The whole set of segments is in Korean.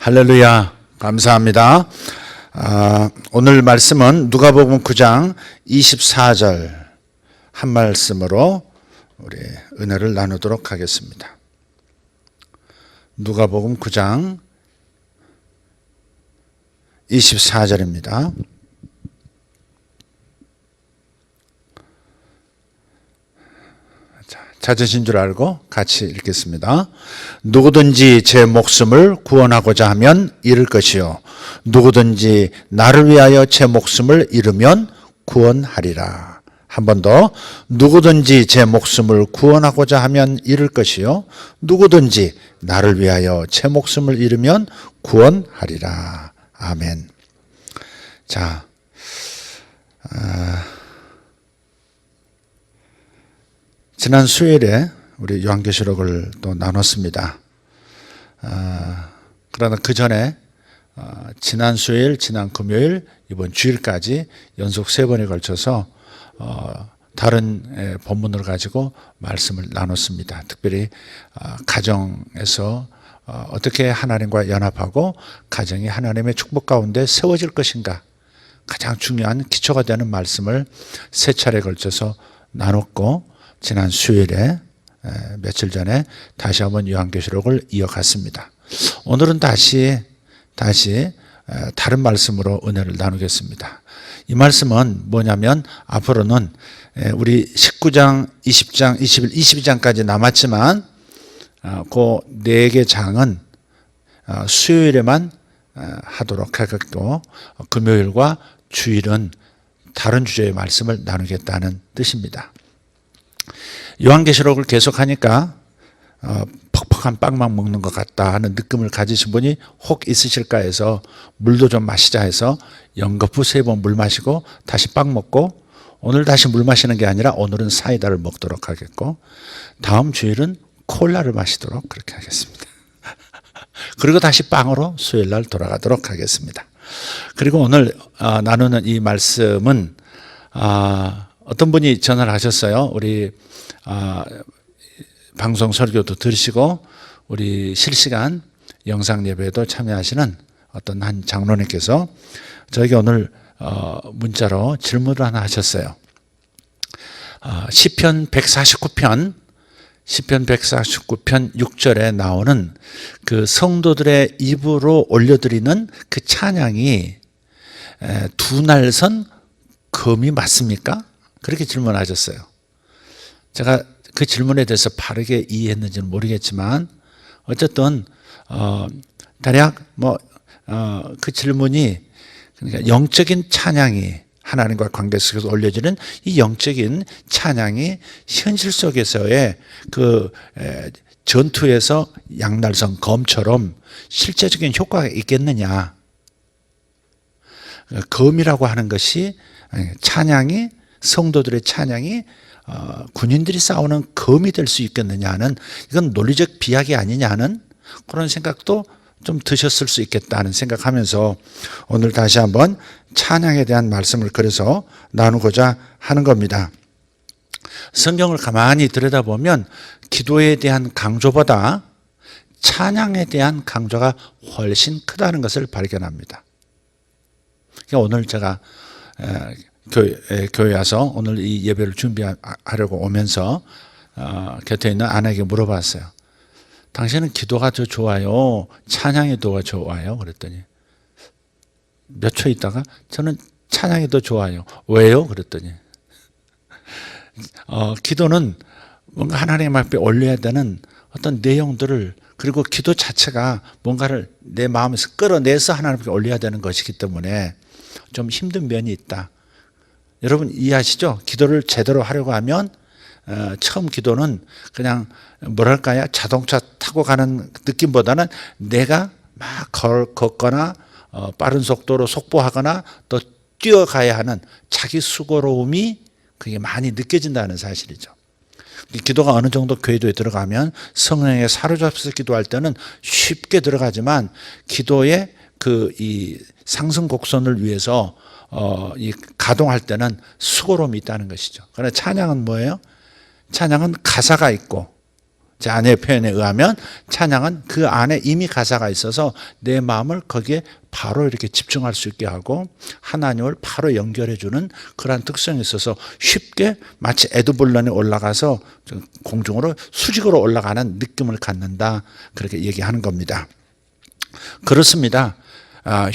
할렐루야, 감사합니다. 오늘 말씀은 누가복음 9장 24절 한 말씀으로 우리 은혜를 나누도록 하겠습니다. 누가복음 9장 24절입니다. 찾으신 줄 알고 같이 읽겠습니다. 누구든지 제 목숨을 구원하고자 하면 잃을 것이요 누구든지 나를 위하여 제 목숨을 잃으면 구원하리라. 한 번 더. 누구든지 제 목숨을 구원하고자 하면 잃을 것이요 누구든지 나를 위하여 제 목숨을 잃으면 구원하리라. 아멘. 자, 지난 수요일에 우리 요한계시록을 또 나눴습니다. 그러나 그 전에 지난 수요일, 지난 금요일, 이번 주일까지 연속 3번에 걸쳐서 다른 본문을 가지고 말씀을 나눴습니다. 특별히 가정에서 어떻게 하나님과 연합하고 가정이 하나님의 축복 가운데 세워질 것인가, 가장 중요한 기초가 되는 말씀을 3차례에 걸쳐서 나눴고, 지난 수요일에 며칠 전에 다시 한번 요한계시록을 이어갔습니다. 오늘은 다시 다른 말씀으로 은혜를 나누겠습니다. 이 말씀은 뭐냐면, 앞으로는 우리 19장, 20장, 21, 22장까지 남았지만 그 4개 장은 수요일에만 하도록 하겠고, 금요일과 주일은 다른 주제의 말씀을 나누겠다는 뜻입니다. 요한계시록을 계속하니까 퍽퍽한 빵만 먹는 것 같다 하는 느낌을 가지신 분이 혹 있으실까 해서 물도 좀 마시자 해서 연거푸 3번 물 마시고 다시 빵 먹고, 오늘 다시 물 마시는 게 아니라 오늘은 사이다를 먹도록 하겠고, 다음 주일은 콜라를 마시도록 그렇게 하겠습니다. 그리고 다시 빵으로 수요일날 돌아가도록 하겠습니다. 그리고 오늘 나누는 이 말씀은 어떤 분이 전화를 하셨어요. 우리 방송 설교도 들으시고 우리 실시간 영상 예배에도 참여하시는 어떤 한 장로님께서 저에게 오늘 문자로 질문을 하나 하셨어요. 시편 149편 6절에 나오는 그 성도들의 입으로 올려드리는 그 찬양이 두 날선 금이 맞습니까? 그렇게 질문하셨어요. 제가 그 질문에 대해서 바르게 이해했는지는 모르겠지만 어쨌든 대략 그 질문이, 그러니까 영적인 찬양이 하나님과 관계 속에서 올려지는 이 영적인 찬양이 현실 속에서의 그 전투에서 양날선 검처럼 실제적인 효과가 있겠느냐. 검이라고 하는 것이, 찬양이, 성도들의 찬양이 군인들이 싸우는 검이 될 수 있겠느냐는, 이건 논리적 비약이 아니냐는 그런 생각도 좀 드셨을 수 있겠다는 생각하면서 오늘 다시 한번 찬양에 대한 말씀을 그래서 나누고자 하는 겁니다. 성경을 가만히 들여다보면 기도에 대한 강조보다 찬양에 대한 강조가 훨씬 크다는 것을 발견합니다. 그러니까 오늘 제가 교회 와서 오늘 이 예배를 준비하려고 오면서 곁에 있는 아내에게 물어봤어요. 당신은 기도가 더 좋아요, 찬양이 더 좋아요? 그랬더니 몇 초 있다가 저는 찬양이 더 좋아요. 왜요? 그랬더니 기도는 뭔가 하나님 앞에 올려야 되는 어떤 내용들을, 그리고 기도 자체가 뭔가를 내 마음에서 끌어내서 하나님 앞에 올려야 되는 것이기 때문에 좀 힘든 면이 있다. 여러분 이해하시죠? 기도를 제대로 하려고 하면 처음 기도는 그냥 뭐랄까요, 자동차 타고 가는 느낌보다는 내가 막 걷거나 빠른 속도로 속보하거나 또 뛰어가야 하는 자기 수고로움이 그게 많이 느껴진다는 사실이죠. 기도가 어느 정도 궤도에 들어가면 성령에 사로잡혀서 기도할 때는 쉽게 들어가지만, 기도의 이 상승 곡선을 위해서 이 가동할 때는 수고로움이 있다는 것이죠. 그러나 찬양은 뭐예요? 찬양은 가사가 있고 제 아내의 표현에 의하면 찬양은 그 안에 이미 가사가 있어서 내 마음을 거기에 바로 이렇게 집중할 수 있게 하고 하나님을 바로 연결해주는 그러한 특성이 있어서 쉽게 마치 에드블런에 올라가서 공중으로 수직으로 올라가는 느낌을 갖는다, 그렇게 얘기하는 겁니다. 그렇습니다.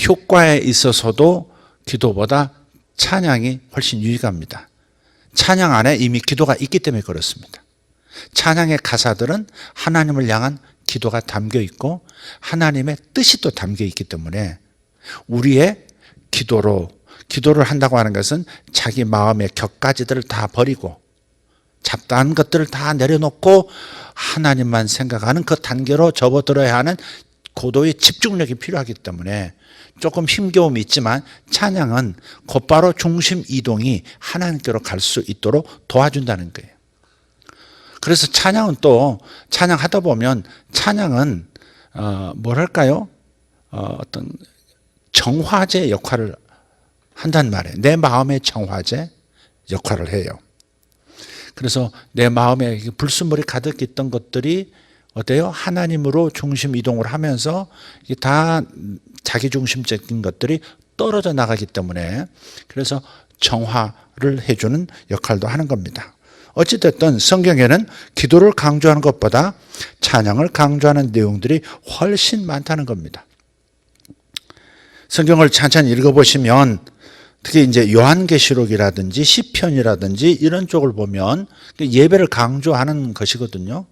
효과에 있어서도 기도보다 찬양이 훨씬 유익합니다. 찬양 안에 이미 기도가 있기 때문에 그렇습니다. 찬양의 가사들은 하나님을 향한 기도가 담겨 있고 하나님의 뜻이 또 담겨 있기 때문에 우리의 기도를 한다고 하는 것은 자기 마음의 격가지들을 다 버리고 잡다한 것들을 다 내려놓고 하나님만 생각하는 그 단계로 접어들어야 하는 고도의 집중력이 필요하기 때문에 조금 힘겨움이 있지만 찬양은 곧바로 중심 이동이 하나님께로 갈 수 있도록 도와준다는 거예요. 그래서 찬양은 또 찬양하다 보면 찬양은 뭐랄까요? 어떤 정화제 역할을 한단 말이에요. 내 마음의 정화제 역할을 해요. 그래서 내 마음에 불순물이 가득 있던 것들이 어때요? 하나님으로 중심 이동을 하면서 이게 다 자기 중심적인 것들이 떨어져 나가기 때문에 그래서 정화를 해주는 역할도 하는 겁니다. 어찌됐든 성경에는 기도를 강조하는 것보다 찬양을 강조하는 내용들이 훨씬 많다는 겁니다. 성경을 찬찬히 읽어보시면 특히 이제 요한계시록이라든지 시편이라든지 이런 쪽을 보면 예배를 강조하는 것이거든요.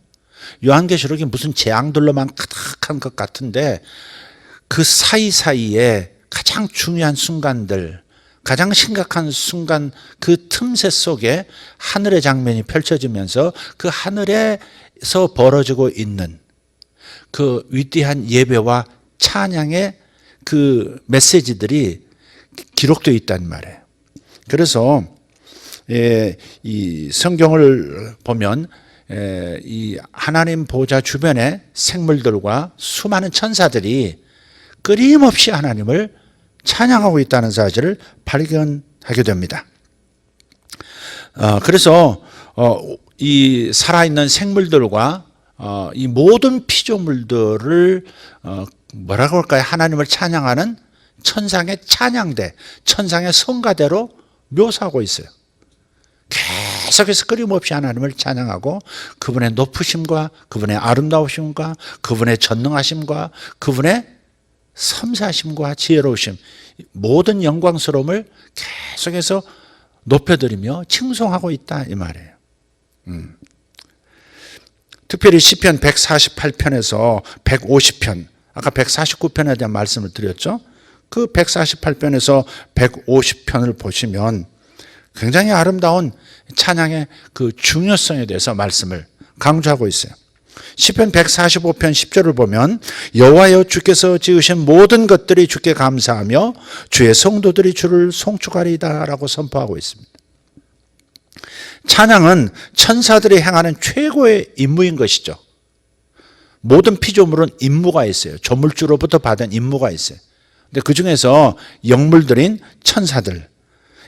요한계시록이 무슨 재앙들로만 가득한 것 같은데 그 사이사이에 가장 중요한 순간들, 가장 심각한 순간 그 틈새 속에 하늘의 장면이 펼쳐지면서 그 하늘에서 벌어지고 있는 그 위대한 예배와 찬양의 그 메시지들이 기록되어 있단 말이에요. 그래서 이 성경을 보면 이 하나님 보좌 주변의 생물들과 수많은 천사들이 끊임없이 하나님을 찬양하고 있다는 사실을 발견하게 됩니다. 그래서 이 살아있는 생물들과 이 모든 피조물들을 뭐라고 할까요? 하나님을 찬양하는 천상의 찬양대, 천상의 성가대로 묘사하고 있어요. 계속해서 끊임없이 하나님을 찬양하고 그분의 높으심과 그분의 아름다우심과 그분의 전능하심과 그분의 섬세하심과 지혜로우심, 모든 영광스러움을 계속해서 높여드리며 칭송하고 있다 이 말이에요. 특별히 시편 148편에서 150편, 아까 149편에 대한 말씀을 드렸죠. 그 148편에서 150편을 보시면 굉장히 아름다운 찬양의 그 중요성에 대해서 말씀을 강조하고 있어요. 시편 145편 10절을 보면 여호와여 주께서 지으신 모든 것들이 주께 감사하며 주의 성도들이 주를 송축하리이다 라고 선포하고 있습니다. 찬양은 천사들이 행하는 최고의 임무인 것이죠. 모든 피조물은 임무가 있어요. 조물주로부터 받은 임무가 있어요. 근데 그 중에서 영물들인 천사들,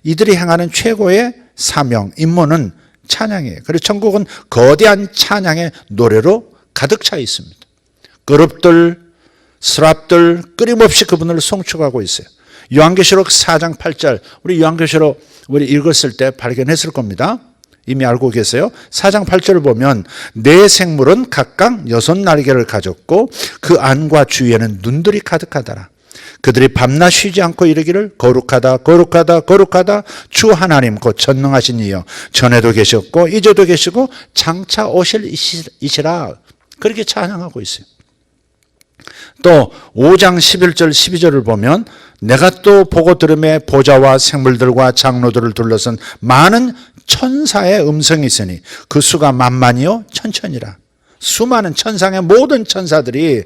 이들이 행하는 최고의 사명, 임무는 찬양이에요. 그래서 천국은 거대한 찬양의 노래로 가득 차 있습니다. 그룹들, 스랍들 끊임없이 그분을 송축하고 있어요. 요한계시록 4장 8절, 우리 요한계시록 우리 읽었을 때 발견했을 겁니다. 이미 알고 계세요. 4장 8절을 보면 네 생물은 각각 6날개를 가졌고 그 안과 주위에는 눈들이 가득하더라. 그들이 밤낮 쉬지 않고 이르기를 거룩하다 거룩하다 거룩하다 주 하나님 곧 전능하신 이여 전에도 계셨고 이제도 계시고 장차 오실 이시라, 그렇게 찬양하고 있어요. 또 5장 11절 12절을 보면 내가 또 보고 들음에 보좌와 생물들과 장로들을 둘러선 많은 천사의 음성이 있으니 그 수가 만만이요 천천이라. 수많은 천상의 모든 천사들이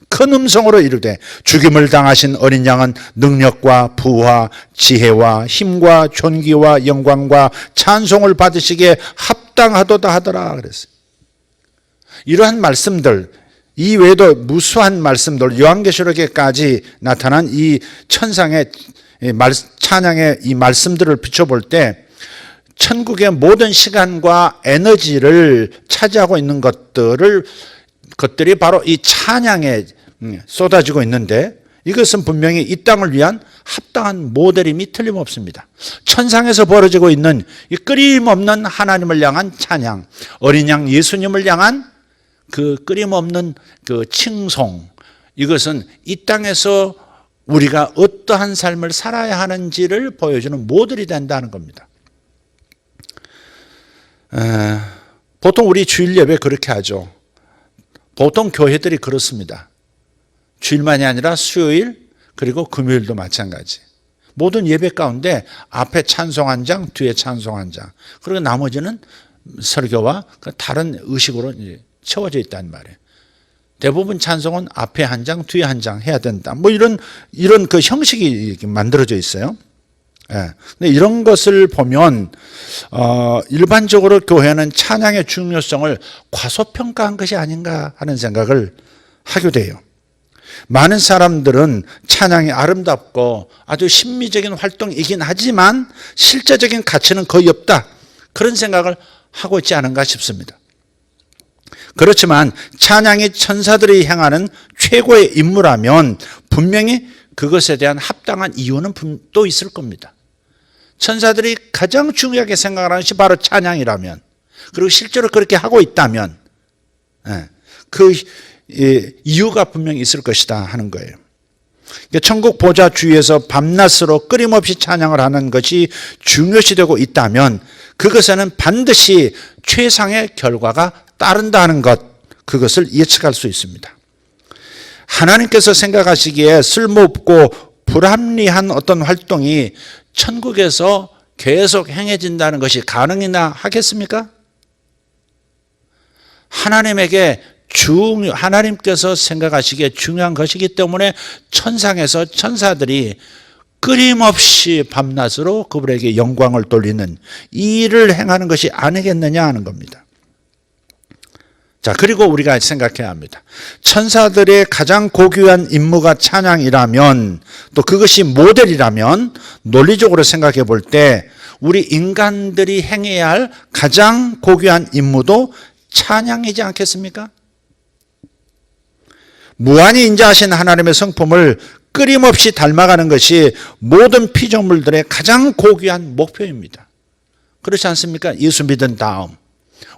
큰 음성으로 이르되 죽임을 당하신 어린 양은 능력과 부와 지혜와 힘과 존귀와 영광과 찬송을 받으시기에 합당하도다 하더라 그랬어요. 이러한 말씀들, 이 외에도 무수한 말씀들, 요한계시록에까지 나타난 이 천상의 찬양의 이 말씀들을 비춰볼 때 천국의 모든 시간과 에너지를 차지하고 있는 것들이 바로 이 찬양에 쏟아지고 있는데, 이것은 분명히 이 땅을 위한 합당한 모델임이 틀림없습니다. 천상에서 벌어지고 있는 이 끊임없는 하나님을 향한 찬양, 어린 양 예수님을 향한 그 끊임없는 그 칭송, 이것은 이 땅에서 우리가 어떠한 삶을 살아야 하는지를 보여주는 모델이 된다는 겁니다. 보통 우리 주일 예배 그렇게 하죠. 보통 교회들이 그렇습니다. 주일만이 아니라 수요일 그리고 금요일도 마찬가지. 모든 예배 가운데 앞에 찬송 한 장, 뒤에 찬송 한 장, 그리고 나머지는 설교와 다른 의식으로 채워져 있다는 말이에요. 대부분 찬송은 앞에 한 장, 뒤에 한 장 해야 된다. 뭐 이런 그 형식이 만들어져 있어요. 예. 근데 이런 것을 보면 일반적으로 교회는 찬양의 중요성을 과소평가한 것이 아닌가 하는 생각을 하게 돼요. 많은 사람들은 찬양이 아름답고 아주 심미적인 활동이긴 하지만 실제적인 가치는 거의 없다, 그런 생각을 하고 있지 않은가 싶습니다. 그렇지만 찬양이 천사들이 행하는 최고의 임무라면 분명히 그것에 대한 합당한 이유는 또 있을 겁니다. 천사들이 가장 중요하게 생각하는 것이 바로 찬양이라면, 그리고 실제로 그렇게 하고 있다면 그 이유가 분명히 있을 것이다 하는 거예요. 천국 보좌 주위에서 밤낮으로 끊임없이 찬양을 하는 것이 중요시되고 있다면 그것에는 반드시 최상의 결과가 따른다는 것, 그것을 예측할 수 있습니다. 하나님께서 생각하시기에 쓸모없고 불합리한 어떤 활동이 천국에서 계속 행해진다는 것이 가능이나 하겠습니까? 하나님께서 생각하시기에 중요한 것이기 때문에 천상에서 천사들이 끊임없이 밤낮으로 그분에게 영광을 돌리는 이 일을 행하는 것이 아니겠느냐 하는 겁니다. 자, 그리고 우리가 생각해야 합니다. 천사들의 가장 고귀한 임무가 찬양이라면, 또 그것이 모델이라면, 논리적으로 생각해 볼 때 우리 인간들이 행해야 할 가장 고귀한 임무도 찬양이지 않겠습니까? 무한히 인자하신 하나님의 성품을 끊임없이 닮아가는 것이 모든 피조물들의 가장 고귀한 목표입니다. 그렇지 않습니까? 예수 믿은 다음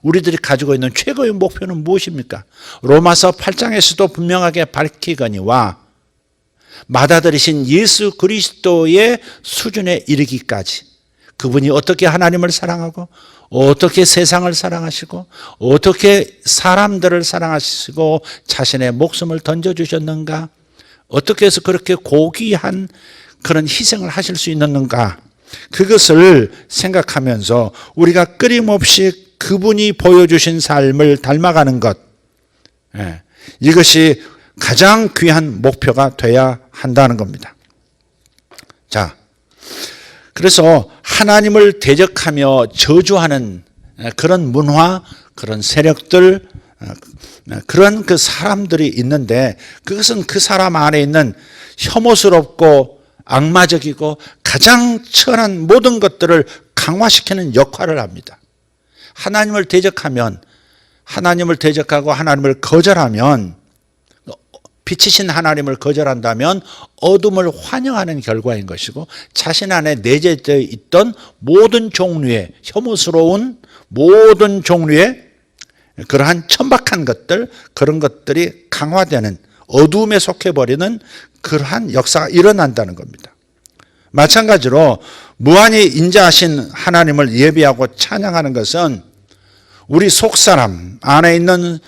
우리들이 가지고 있는 최고의 목표는 무엇입니까? 로마서 8장에서도 분명하게 밝히거니와 맏아들이신 예수 그리스도의 수준에 이르기까지, 그분이 어떻게 하나님을 사랑하고 어떻게 세상을 사랑하시고 어떻게 사람들을 사랑하시고 자신의 목숨을 던져주셨는가, 어떻게 해서 그렇게 고귀한 그런 희생을 하실 수 있는가, 그것을 생각하면서 우리가 끊임없이 그분이 보여주신 삶을 닮아가는 것, 이것이 가장 귀한 목표가 돼야 한다는 겁니다. 자, 그래서 하나님을 대적하며 저주하는 그런 문화, 그런 세력들, 그런 그 사람들이 있는데, 그것은 그 사람 안에 있는 혐오스럽고 악마적이고 가장 천한 모든 것들을 강화시키는 역할을 합니다. 하나님을 대적하고 하나님을 거절하면, 빛이신 하나님을 거절한다면 어둠을 환영하는 결과인 것이고, 자신 안에 내재되어 있던 모든 종류의 혐오스러운 모든 종류의 그러한 천박한 것들, 그런 것들이 강화되는, 어둠에 속해버리는 그러한 역사가 일어난다는 겁니다. 마찬가지로 무한히 인자하신 하나님을 예배하고 찬양하는 것은 우리 속사람 안에 있는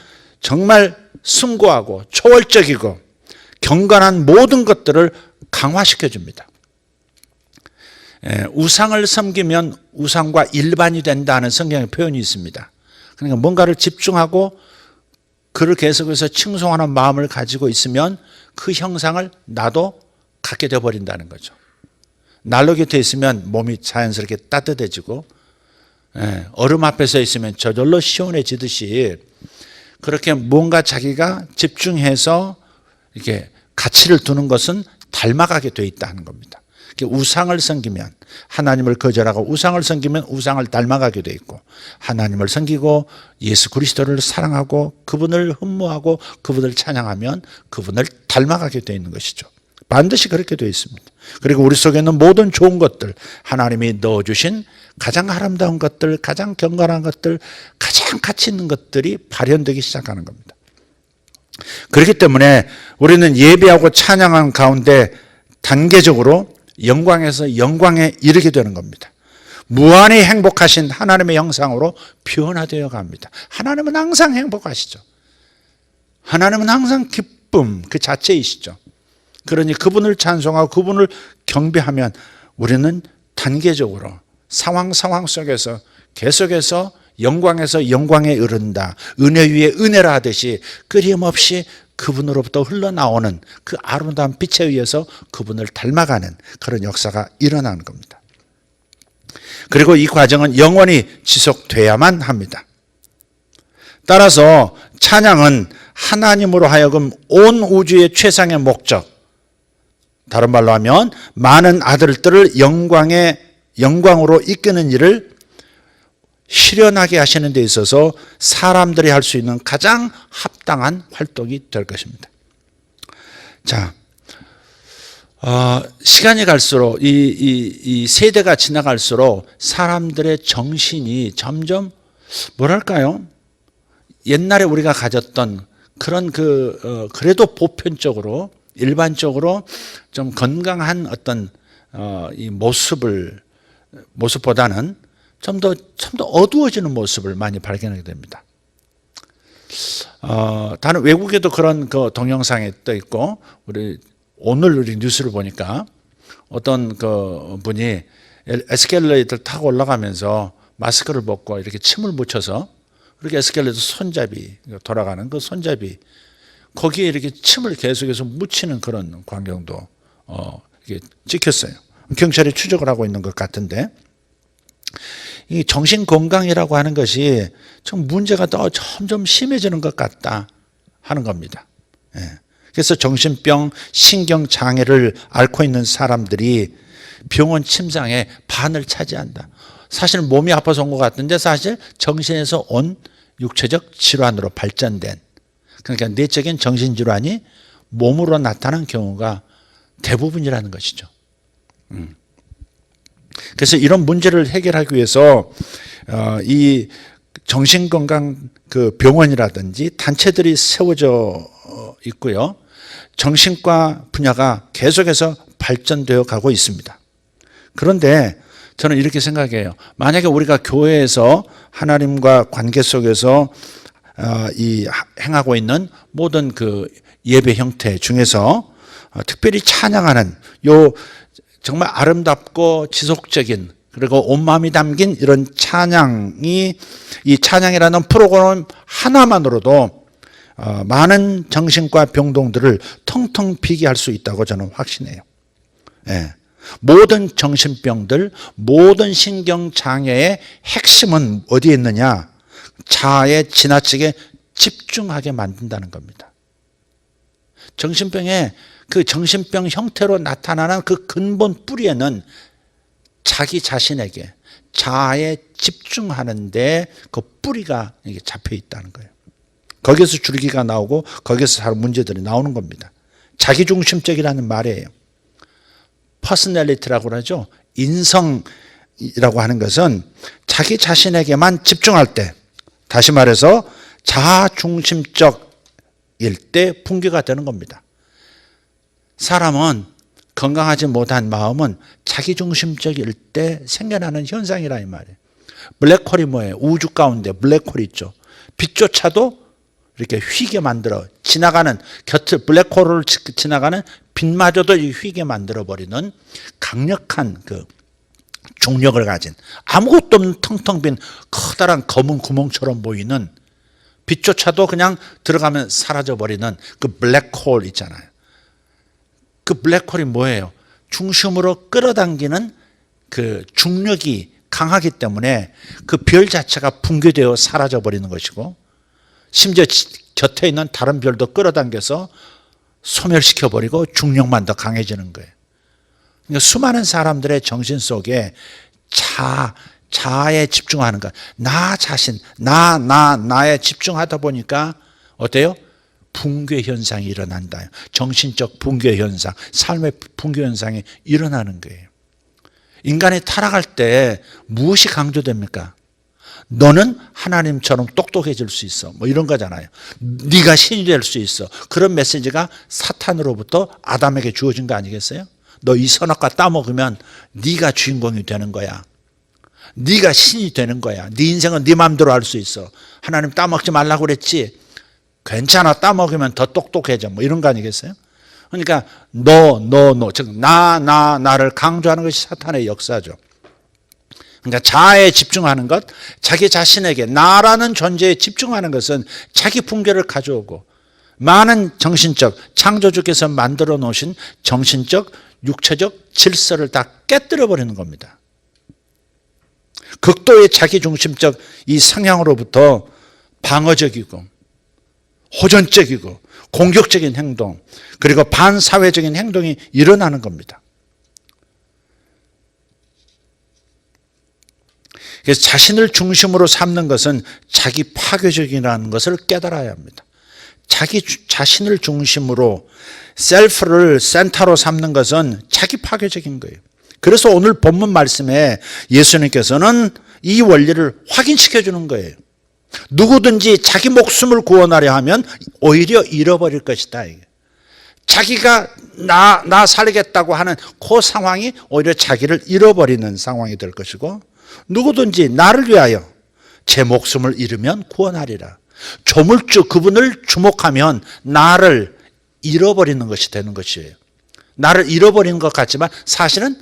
정말 숭고하고 초월적이고 경건한 모든 것들을 강화시켜 줍니다. 우상을 섬기면 우상과 일반이 된다는 성경의 표현이 있습니다. 그러니까 뭔가를 집중하고 그를 계속해서 칭송하는 마음을 가지고 있으면 그 형상을 나도 갖게 되어버린다는 거죠. 난로 곁에 있으면 몸이 자연스럽게 따뜻해지고, 얼음 앞에서 있으면 저절로 시원해지듯이, 그렇게 뭔가 자기가 집중해서 이렇게 가치를 두는 것은 닮아가게 돼 있다는 겁니다. 우상을 섬기면 하나님을 거절하고 우상을 섬기면 우상을 닮아가게 돼 있고, 하나님을 섬기고 예수 그리스도를 사랑하고 그분을 흠모하고 그분을 찬양하면 그분을 닮아가게 돼 있는 것이죠. 반드시 그렇게 되어 있습니다. 그리고 우리 속에 있는 모든 좋은 것들, 하나님이 넣어주신 가장 아름다운 것들, 가장 경건한 것들, 가장 가치 있는 것들이 발현되기 시작하는 겁니다. 그렇기 때문에 우리는 예배하고 찬양하는 가운데 단계적으로 영광에서 영광에 이르게 되는 겁니다. 무한히 행복하신 하나님의 형상으로 변화되어 갑니다. 하나님은 항상 행복하시죠. 하나님은 항상 기쁨 그 자체이시죠. 그러니 그분을 찬송하고 그분을 경배하면 우리는 단계적으로 상황 속에서 계속해서 영광에서 영광에 이른다, 은혜 위에 은혜라 하듯이 끊임없이 그분으로부터 흘러나오는 그 아름다운 빛에 의해서 그분을 닮아가는 그런 역사가 일어나는 겁니다. 그리고 이 과정은 영원히 지속돼야만 합니다. 따라서 찬양은 하나님으로 하여금 온 우주의 최상의 목적, 다른 말로 하면 많은 아들들을 영광으로 이끄는 일을 실현하게 하시는 데 있어서 사람들이 할 수 있는 가장 합당한 활동이 될 것입니다. 자, 시간이 갈수록 이 세대가 지나갈수록 사람들의 정신이 점점 뭐랄까요? 옛날에 우리가 가졌던 그런 그래도 보편적으로 일반적으로 좀 건강한 어떤 이 모습보다는 좀 더 어두워지는 모습을 많이 발견하게 됩니다. 다른 외국에도 그런 그 동영상이 떠 있고, 오늘 우리 뉴스를 보니까 어떤 그 분이 에스컬레이터를 타고 올라가면서 마스크를 벗고 이렇게 침을 묻혀서 그렇게 에스컬레이터 손잡이 돌아가는 그 손잡이 거기에 이렇게 침을 계속해서 묻히는 그런 광경도 이게 찍혔어요. 경찰이 추적을 하고 있는 것 같은데, 이 정신건강이라고 하는 것이 좀 문제가 더 점점 심해지는 것 같다 하는 겁니다. 그래서 정신병, 신경장애를 앓고 있는 사람들이 병원 침상의 반을 차지한다. 사실 몸이 아파서 온 것 같은데 사실 정신에서 온 육체적 질환으로 발전된, 그러니까 내적인 정신질환이 몸으로 나타나는 경우가 대부분이라는 것이죠. 그래서 이런 문제를 해결하기 위해서 이 정신건강 그 병원이라든지 단체들이 세워져 있고요. 정신과 분야가 계속해서 발전되어 가고 있습니다. 그런데 저는 이렇게 생각해요. 만약에 우리가 교회에서 하나님과 관계 속에서 행하고 있는 모든 그 예배 형태 중에서 특별히 찬양하는 정말 아름답고 지속적인 그리고 온 마음이 담긴 이런 찬양이, 이 찬양이라는 프로그램 하나만으로도 많은 정신과 병동들을 텅텅 비게 할 수 있다고 저는 확신해요. 모든 정신병들, 모든 신경장애의 핵심은 어디에 있느냐? 자아에 지나치게 집중하게 만든다는 겁니다. 정신병의 그 정신병 형태로 나타나는 그 근본 뿌리에는 자기 자신에게 자아에 집중하는데 그 뿌리가 이게 잡혀 있다는 거예요. 거기에서 줄기가 나오고 거기에서 사람 문제들이 나오는 겁니다. 자기중심적이라는 말이에요. 퍼스널리티라고 그러죠. 인성이라고 하는 것은 자기 자신에게만 집중할 때, 다시 말해서 자아중심적일 때 붕괴가 되는 겁니다. 사람은 건강하지 못한 마음은 자기중심적일 때 생겨나는 현상이라 이 말이에요. 블랙홀이 뭐예요? 우주 가운데 블랙홀이 있죠. 빛조차도 이렇게 휘게 만들어 지나가는 블랙홀을 지나가는 빛마저도 휘게 만들어버리는 강력한 그 중력을 가진, 아무것도 없는 텅텅 빈 커다란 검은 구멍처럼 보이는, 빛조차도 그냥 들어가면 사라져버리는 그 블랙홀 있잖아요. 그 블랙홀이 뭐예요? 중심으로 끌어당기는 그 중력이 강하기 때문에 그 별 자체가 붕괴되어 사라져버리는 것이고, 심지어 곁에 있는 다른 별도 끌어당겨서 소멸시켜버리고 중력만 더 강해지는 거예요. 그러니까 수많은 사람들의 정신 속에 자아에 집중하는 것, 나 자신, 나에 집중하다 보니까 어때요? 붕괴 현상이 일어난다. 정신적 붕괴 현상, 삶의 붕괴 현상이 일어나는 거예요. 인간이 타락할 때 무엇이 강조됩니까? 너는 하나님처럼 똑똑해질 수 있어. 뭐 이런 거잖아요. 네가 신이 될 수 있어. 그런 메시지가 사탄으로부터 아담에게 주어진 거 아니겠어요? 너 이 선악과 따먹으면 네가 주인공이 되는 거야. 네가 신이 되는 거야. 네 인생은 네 마음대로 할 수 있어. 하나님 따먹지 말라고 그랬지. 괜찮아. 따먹으면 더 똑똑해져. 뭐 이런 거 아니겠어요? 그러니까 즉 나를 강조하는 것이 사탄의 역사죠. 그러니까 자아에 집중하는 것, 자기 자신에게 나라는 존재에 집중하는 것은 자기 붕괴를 가져오고 많은 정신적, 창조주께서 만들어 놓으신 정신적, 육체적 질서를 다 깨뜨려 버리는 겁니다. 극도의 자기중심적 이 성향으로부터 방어적이고 호전적이고 공격적인 행동, 그리고 반사회적인 행동이 일어나는 겁니다. 그래서 자신을 중심으로 삼는 것은 자기 파괴적이라는 것을 깨달아야 합니다. 자기 자신을 중심으로 셀프를 센터로 삼는 것은 자기 파괴적인 거예요. 그래서 오늘 본문 말씀에 예수님께서는 이 원리를 확인시켜 주는 거예요. 누구든지 자기 목숨을 구원하려 하면 오히려 잃어버릴 것이다. 자기가 나 살리겠다고 하는 그 상황이 오히려 자기를 잃어버리는 상황이 될 것이고, 누구든지 나를 위하여 제 목숨을 잃으면 구원하리라. 조물주 그분을 주목하면 나를 잃어버리는 것이 되는 것이에요. 나를 잃어버리는 것 같지만 사실은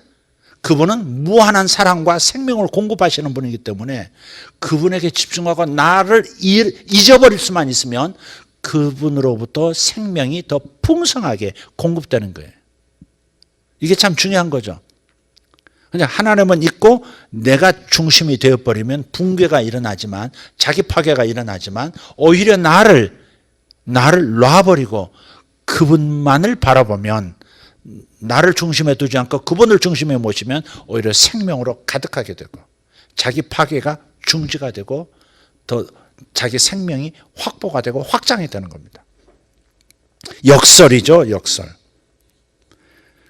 그분은 무한한 사랑과 생명을 공급하시는 분이기 때문에 그분에게 집중하고 나를 잊어버릴 수만 있으면 그분으로부터 생명이 더 풍성하게 공급되는 거예요. 이게 참 중요한 거죠. 그냥 하나님은 있고 내가 중심이 되어버리면 붕괴가 일어나지만, 자기 파괴가 일어나지만, 오히려 나를 놔버리고 그분만을 바라보면, 나를 중심에 두지 않고 그분을 중심에 모시면 오히려 생명으로 가득하게 되고 자기 파괴가 중지가 되고 더 자기 생명이 확보가 되고 확장이 되는 겁니다. 역설이죠, 역설.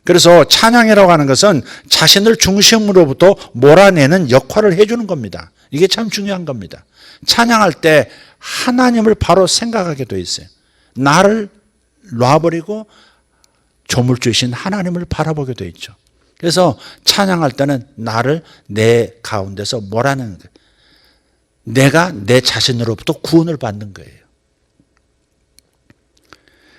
그래서 찬양이라고 하는 것은 자신을 중심으로부터 몰아내는 역할을 해주는 겁니다. 이게 참 중요한 겁니다. 찬양할 때 하나님을 바로 생각하게 돼 있어요. 나를 놔버리고 조물주이신 하나님을 바라보게 돼 있죠. 그래서 찬양할 때는 나를 내 가운데서 몰아내는 거예요. 내가 내 자신으로부터 구원을 받는 거예요.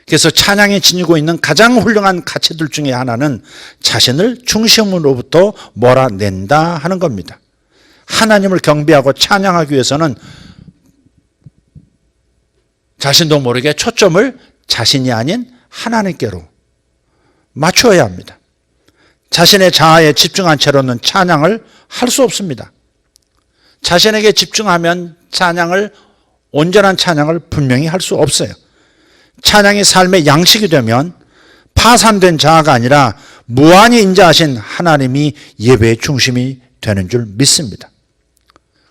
그래서 찬양이 지니고 있는 가장 훌륭한 가치들 중에 하나는 자신을 중심으로부터 몰아낸다 하는 겁니다. 하나님을 경배하고 찬양하기 위해서는 자신도 모르게 초점을 자신이 아닌 하나님께로 맞추어야 합니다. 자신의 자아에 집중한 채로는 찬양을 할 수 없습니다. 자신에게 집중하면 온전한 찬양을 분명히 할 수 없어요. 찬양이 삶의 양식이 되면 파산된 자아가 아니라 무한히 인자하신 하나님이 예배의 중심이 되는 줄 믿습니다.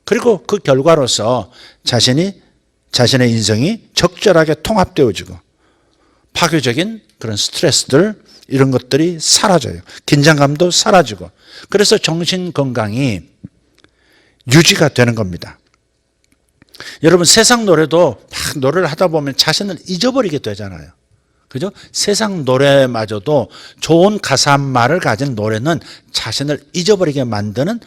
그리고 그 결과로서 자신의 인생이 적절하게 통합되어지고 파괴적인 그런 스트레스들, 이런 것들이 사라져요. 긴장감도 사라지고. 그래서 정신 건강이 유지가 되는 겁니다. 여러분, 세상 노래도 막 노래를 하다 보면 자신을 잊어버리게 되잖아요. 그죠? 세상 노래마저도 좋은 가사말을 가진 노래는 자신을 잊어버리게 만드는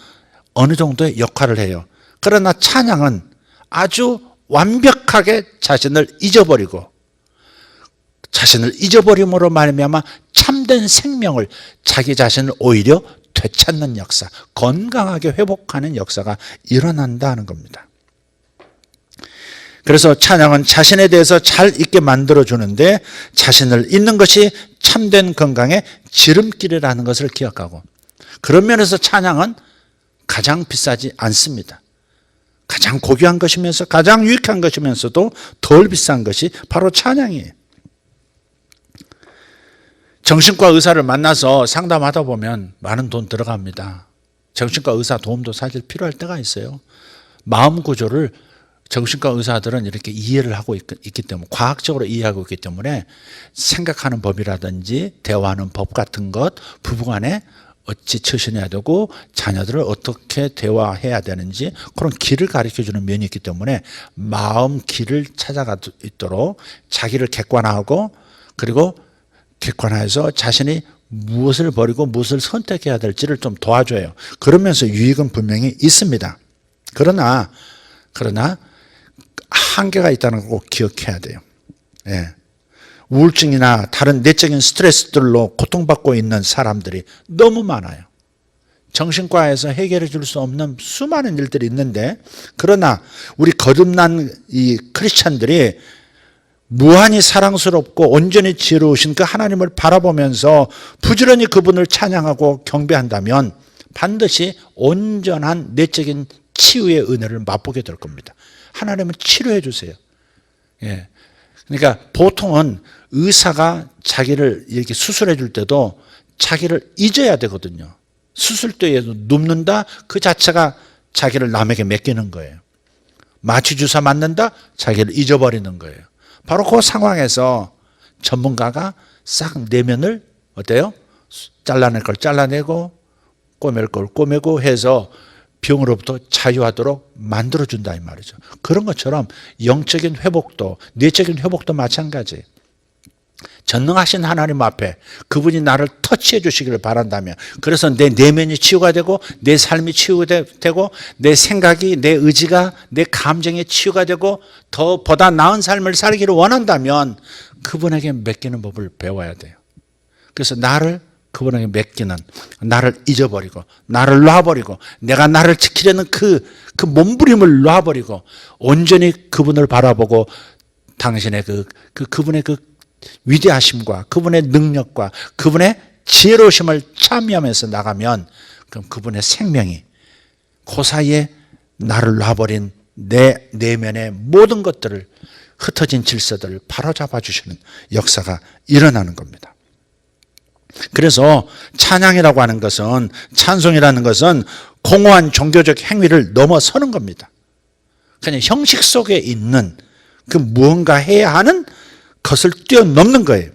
어느 정도의 역할을 해요. 그러나 찬양은 아주 완벽하게 자신을 잊어버리고, 자신을 잊어버림으로 말미암아 참된 생명을, 자기 자신을 오히려 되찾는 역사, 건강하게 회복하는 역사가 일어난다는 겁니다. 그래서 찬양은 자신에 대해서 잘 있게 만들어주는데 자신을 잊는 것이 참된 건강의 지름길이라는 것을 기억하고, 그런 면에서 찬양은 가장 비싸지 않습니다. 가장 고귀한 것이면서 가장 유익한 것이면서도 덜 비싼 것이 바로 찬양이에요. 정신과 의사를 만나서 상담하다 보면 많은 돈 들어갑니다. 정신과 의사 도움도 사실 필요할 때가 있어요. 마음 구조를 정신과 의사들은 이렇게 이해를 하고 있기 때문에, 과학적으로 이해하고 있기 때문에 생각하는 법이라든지 대화하는 법 같은 것, 부부간에 어찌 처신해야 되고 자녀들을 어떻게 대화해야 되는지 그런 길을 가르쳐주는 면이 있기 때문에 마음 길을 찾아가도록 자기를 객관화하고, 그리고 객관화해서 자신이 무엇을 버리고 무엇을 선택해야 될지를 좀 도와줘요. 그러면서 유익은 분명히 있습니다. 그러나 한계가 있다는 걸 꼭 기억해야 돼요. 예. 우울증이나 다른 내적인 스트레스들로 고통받고 있는 사람들이 너무 많아요. 정신과에서 해결해 줄 수 없는 수많은 일들이 있는데, 그러나 우리 거듭난 이 크리스찬들이 무한히 사랑스럽고 온전히 지혜로우신 그 하나님을 바라보면서 부지런히 그분을 찬양하고 경배한다면 반드시 온전한 내적인 치유의 은혜를 맛보게 될 겁니다. 하나님은 치료해 주세요. 예. 그러니까 보통은 의사가 자기를 이렇게 수술해 줄 때도 자기를 잊어야 되거든요. 수술대에도 눕는다 그 자체가 자기를 남에게 맡기는 거예요. 마취 주사 맞는다 자기를 잊어버리는 거예요. 바로 그 상황에서 전문가가 싹 내면을 어때요? 잘라낼 걸 잘라내고 꼬맬 걸 꼬매고 해서 병으로부터 자유하도록 만들어준다 이 말이죠. 그런 것처럼 영적인 회복도, 내적인 회복도 마찬가지예요. 전능하신 하나님 앞에 그분이 나를 터치해 주시기를 바란다면, 그래서 내 내면이 치유가 되고 내 삶이 치유가 되고 내 생각이, 내 의지가, 내 감정이 치유가 되고 더 보다 나은 삶을 살기를 원한다면 그분에게 맡기는 법을 배워야 돼요. 그래서 나를 그분에게 맡기는, 나를 잊어버리고 나를 놔버리고 내가 나를 지키려는 그 몸부림을 놔버리고 온전히 그분을 바라보고 당신의 그분의 그 위대하심과 그분의 능력과 그분의 지혜로우심을 참여하면서 나가면, 그럼 그분의 생명이 그 사이에 나를 놔버린 내 내면의 모든 것들을, 흩어진 질서들을 바로잡아 주시는 역사가 일어나는 겁니다. 그래서 찬양이라고 하는 것은, 찬송이라는 것은 공허한 종교적 행위를 넘어서는 겁니다. 그냥 형식 속에 있는 그 무언가 해야 하는 것을 뛰어넘는 거예요.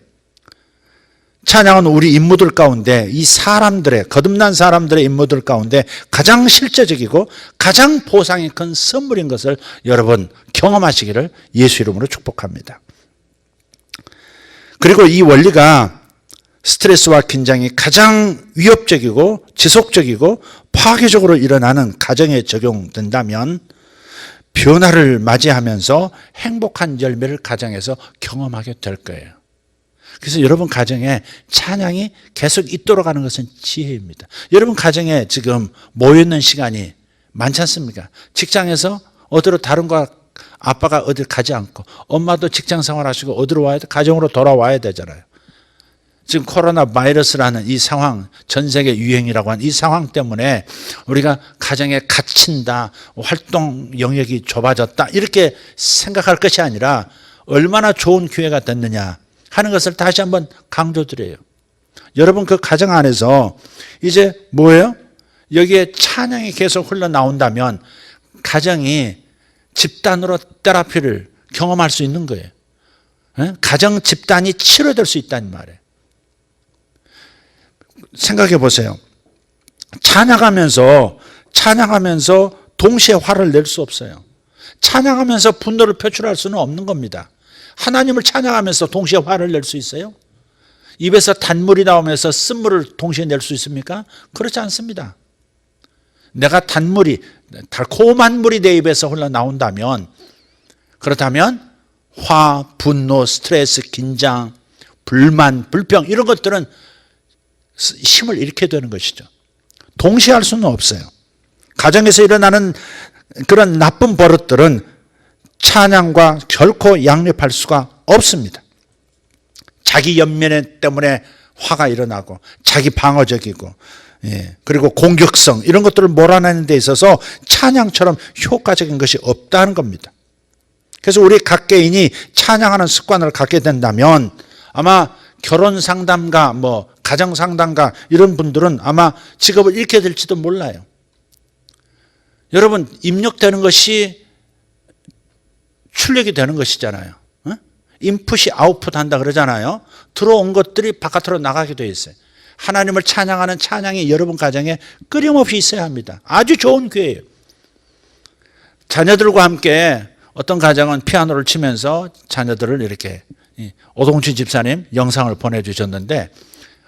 찬양은 우리 임무들 가운데, 이 사람들의, 거듭난 사람들의 임무들 가운데 가장 실제적이고 가장 보상이 큰 선물인 것을 여러분 경험하시기를 예수 이름으로 축복합니다. 그리고 이 원리가 스트레스와 긴장이 가장 위협적이고 지속적이고 파괴적으로 일어나는 가정에 적용된다면 변화를 맞이하면서 행복한 열매를 가정에서 경험하게 될 거예요. 그래서 여러분 가정에 찬양이 계속 있도록 하는 것은 지혜입니다. 여러분 가정에 지금 모여있는 시간이 많지 않습니까? 직장에서 어디로 다른 거, 아빠가 어딜 가지 않고 엄마도 직장 생활하시고 어디로 와야 돼? 가정으로 돌아와야 되잖아요. 지금 코로나 바이러스라는 이 상황, 전 세계 유행이라고 하는 이 상황 때문에 우리가 가정에 갇힌다, 활동 영역이 좁아졌다 이렇게 생각할 것이 아니라 얼마나 좋은 기회가 됐느냐 하는 것을 다시 한번 강조드려요. 여러분 그 가정 안에서 이제 뭐예요? 여기에 찬양이 계속 흘러나온다면 가정이 집단으로 테라피를 경험할 수 있는 거예요. 가정 집단이 치료될 수 있다는 말이에요. 생각해 보세요. 찬양하면서 동시에 화를 낼 수 없어요. 찬양하면서 분노를 표출할 수는 없는 겁니다. 하나님을 찬양하면서 동시에 화를 낼 수 있어요? 입에서 단물이 나오면서 쓴물을 동시에 낼 수 있습니까? 그렇지 않습니다. 내가 달콤한 물이 내 입에서 흘러나온다면, 그렇다면 화, 분노, 스트레스, 긴장, 불만, 불평 이런 것들은 힘을 잃게 되는 것이죠. 동시에 할 수는 없어요. 가정에서 일어나는 그런 나쁜 버릇들은 찬양과 결코 양립할 수가 없습니다. 자기 연민 때문에 화가 일어나고 자기 방어적이고 그리고 공격성 이런 것들을 몰아내는 데 있어서 찬양처럼 효과적인 것이 없다는 겁니다. 그래서 우리 각 개인이 찬양하는 습관을 갖게 된다면 아마 결혼 상담가, 뭐 가정 상담가 이런 분들은 아마 직업을 잃게 될지도 몰라요. 여러분, 입력되는 것이 출력이 되는 것이잖아요. 인풋이 아웃풋 한다 그러잖아요. 들어온 것들이 바깥으로 나가게 되어 있어요. 하나님을 찬양하는 찬양이 여러분 가정에 끊임없이 있어야 합니다. 아주 좋은 기회예요. 자녀들과 함께 어떤 가정은 피아노를 치면서 자녀들을 이렇게, 오동춘 집사님 영상을 보내주셨는데,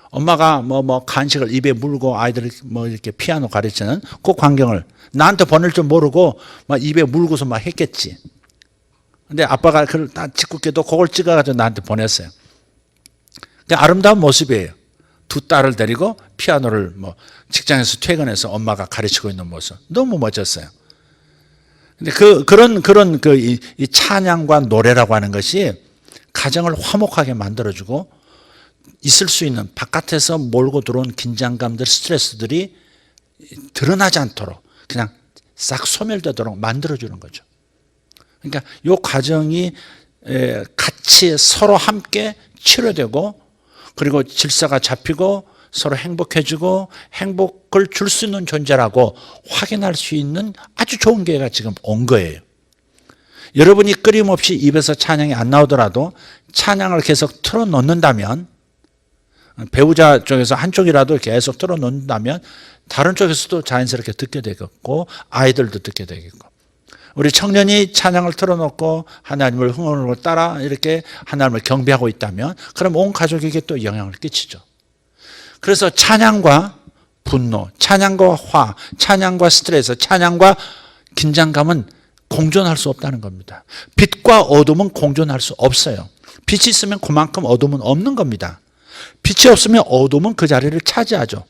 엄마가 뭐 간식을 입에 물고 아이들을 뭐 이렇게 피아노 가르치는 그 광경을 나한테 보낼 줄 모르고 막 입에 물고서 막 했겠지. 근데 아빠가 그걸 딱 짓궂게도 그걸 찍어가지고 나한테 보냈어요. 아름다운 모습이에요. 두 딸을 데리고 피아노를 뭐 직장에서 퇴근해서 엄마가 가르치고 있는 모습. 너무 멋졌어요. 근데 그런 이 찬양과 노래라고 하는 것이 가정을 화목하게 만들어주고 있을 수 있는 바깥에서 몰고 들어온 긴장감들, 스트레스들이 드러나지 않도록 그냥 싹 소멸되도록 만들어주는 거죠. 그러니까 이 과정이 같이 서로 함께 치료되고 그리고 질서가 잡히고 서로 행복해지고 행복을 줄 수 있는 존재라고 확인할 수 있는 아주 좋은 기회가 지금 온 거예요. 여러분이 끊임없이 입에서 찬양이 안 나오더라도 찬양을 계속 틀어놓는다면, 배우자 쪽에서 한쪽이라도 계속 틀어놓는다면 다른 쪽에서도 자연스럽게 듣게 되겠고 아이들도 듣게 되겠고, 우리 청년이 찬양을 틀어놓고 하나님을 흥얼흥얼 따라 이렇게 하나님을 경배하고 있다면 그럼 온 가족에게 또 영향을 끼치죠. 그래서 찬양과 분노, 찬양과 화, 찬양과 스트레스, 찬양과 긴장감은 공존할 수 없다는 겁니다. 빛과 어둠은 공존할 수 없어요. 빛이 있으면 그만큼 어둠은 없는 겁니다. 빛이 없으면 어둠은 그 자리를 차지하죠.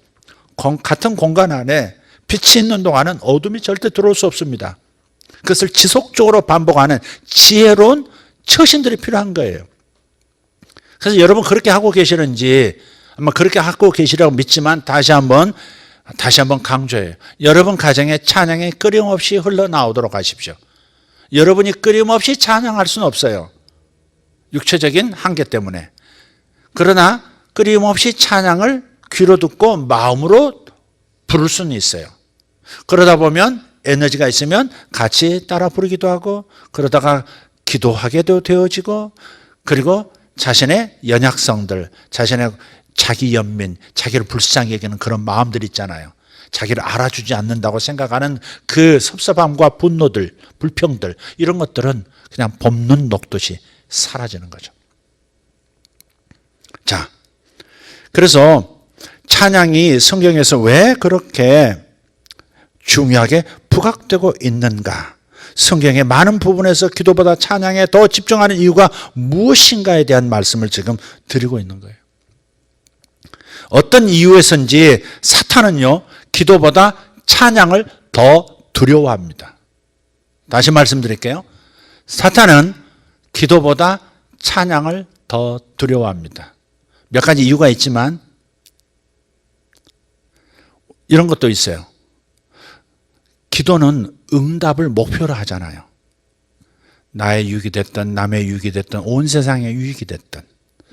같은 공간 안에 빛이 있는 동안은 어둠이 절대 들어올 수 없습니다. 그것을 지속적으로 반복하는 지혜로운 처신들이 필요한 거예요. 그래서 여러분 그렇게 하고 계시는지, 아마 그렇게 하고 계시라고 믿지만 다시 한번 강조해요. 여러분 가정에 찬양이 끊임없이 흘러나오도록 하십시오. 여러분이 끊임없이 찬양할 수는 없어요. 육체적인 한계 때문에. 그러나 끊임없이 찬양을 귀로 듣고 마음으로 부를 수는 있어요. 그러다 보면 에너지가 있으면 같이 따라 부르기도 하고, 그러다가 기도하게도 되어지고, 그리고 자신의 연약성들, 자신의 자기 연민, 자기를 불쌍히 여기는 그런 마음들 있잖아요. 자기를 알아주지 않는다고 생각하는 그 섭섭함과 분노들, 불평들, 이런 것들은 그냥 봄눈 녹듯이 사라지는 거죠. 자, 그래서 찬양이 성경에서 왜 그렇게 중요하게 부각되고 있는가? 성경의 많은 부분에서 기도보다 찬양에 더 집중하는 이유가 무엇인가에 대한 말씀을 지금 드리고 있는 거예요. 어떤 이유에서인지 사탄은요, 기도보다 찬양을 더 두려워합니다. 다시 말씀드릴게요. 사탄은 기도보다 찬양을 더 두려워합니다. 몇 가지 이유가 있지만 이런 것도 있어요. 기도는 응답을 목표로 하잖아요. 나의 유익이 됐든 남의 유익이 됐든 온 세상의 유익이 됐든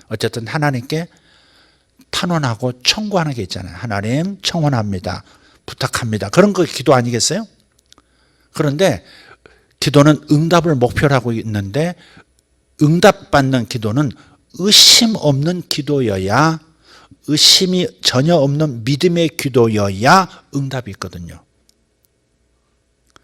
어쨌든 하나님께 탄원하고 청구하는 게 있잖아요. 하나님 청원합니다. 부탁합니다. 그런 거 기도 아니겠어요? 그런데 기도는 응답을 목표로 하고 있는데, 응답받는 기도는 의심 없는 기도여야, 의심이 전혀 없는 믿음의 기도여야 응답이 있거든요.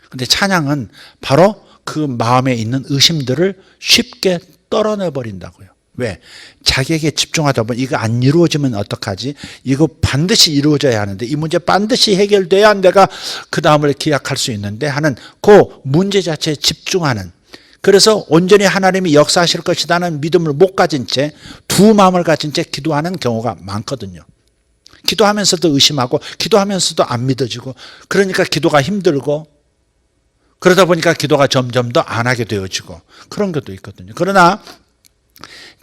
근데 찬양은 바로 그 마음에 있는 의심들을 쉽게 떨어내버린다고요. 왜? 자기에게 집중하다 보면 이거 안 이루어지면 어떡하지? 이거 반드시 이루어져야 하는데, 이 문제 반드시 해결돼야 내가 그 다음을 기약할 수 있는데 하는 그 문제 자체에 집중하는, 그래서 온전히 하나님이 역사하실 것이라는 믿음을 못 가진 채 두 마음을 가진 채 기도하는 경우가 많거든요. 기도하면서도 의심하고 기도하면서도 안 믿어지고, 그러니까 기도가 힘들고, 그러다 보니까 기도가 점점 더 안 하게 되어지고 그런 것도 있거든요. 그러나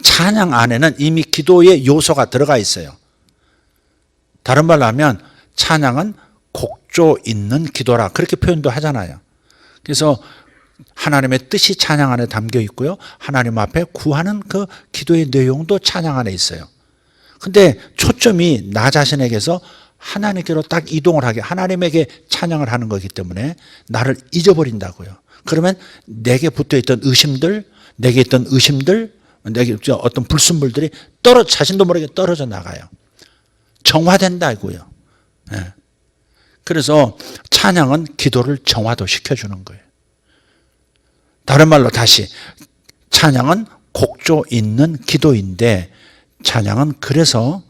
찬양 안에는 이미 기도의 요소가 들어가 있어요. 다른 말로 하면 찬양은 곡조 있는 기도라, 그렇게 표현도 하잖아요. 그래서 하나님의 뜻이 찬양 안에 담겨 있고요, 하나님 앞에 구하는 그 기도의 내용도 찬양 안에 있어요. 근데 초점이 나 자신에게서 하나님께로 딱 이동을 하게, 하나님에게 찬양을 하는 거기 때문에 나를 잊어버린다고요. 그러면 내게 붙어있던 의심들, 내게 있던 의심들, 내게 어떤 불순물들이 자신도 모르게 떨어져 나가요. 정화된다고요. 예. 그래서 찬양은 기도를 정화도 시켜주는 거예요. 다른 말로 다시, 찬양은 곡조 있는 기도인데, 찬양은 그래서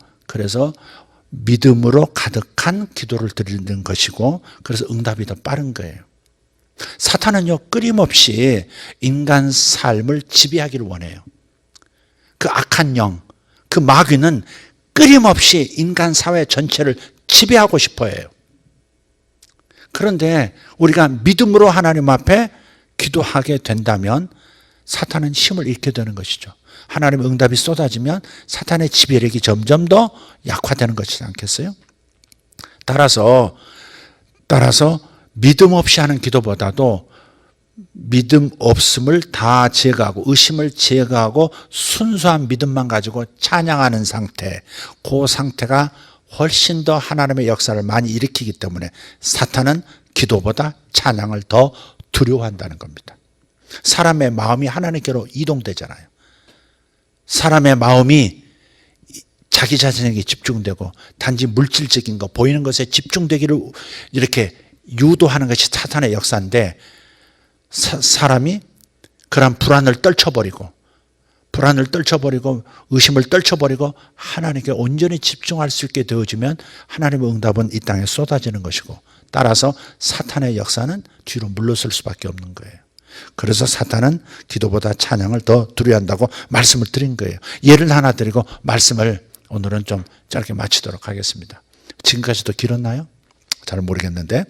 믿음으로 가득한 기도를 드리는 것이고, 그래서 응답이 더 빠른 거예요. 사탄은요, 끊임없이 인간 삶을 지배하기를 원해요. 그 악한 영, 그 마귀는 끊임없이 인간 사회 전체를 지배하고 싶어 해요. 그런데 우리가 믿음으로 하나님 앞에 기도하게 된다면 사탄은 힘을 잃게 되는 것이죠. 하나님의 응답이 쏟아지면 사탄의 지배력이 점점 더 약화되는 것이지 않겠어요? 따라서 믿음 없이 하는 기도보다도 믿음 없음을 다 제거하고 의심을 제거하고 순수한 믿음만 가지고 찬양하는 상태, 그 상태가 훨씬 더 하나님의 역사를 많이 일으키기 때문에 사탄은 기도보다 찬양을 더 두려워한다는 겁니다. 사람의 마음이 하나님께로 이동되잖아요. 사람의 마음이 자기 자신에게 집중되고 단지 물질적인 거, 보이는 것에 집중되기를 이렇게 유도하는 것이 사탄의 역사인데, 사람이 그런 불안을 떨쳐버리고 의심을 떨쳐버리고 하나님께 온전히 집중할 수 있게 되어지면 하나님의 응답은 이 땅에 쏟아지는 것이고, 따라서 사탄의 역사는 뒤로 물러설 수밖에 없는 거예요. 그래서 사탄은 기도보다 찬양을 더 두려워한다고 말씀을 드린 거예요. 예를 하나 드리고 말씀을 오늘은 좀 짧게 마치도록 하겠습니다. 지금까지도 길었나요? 잘 모르겠는데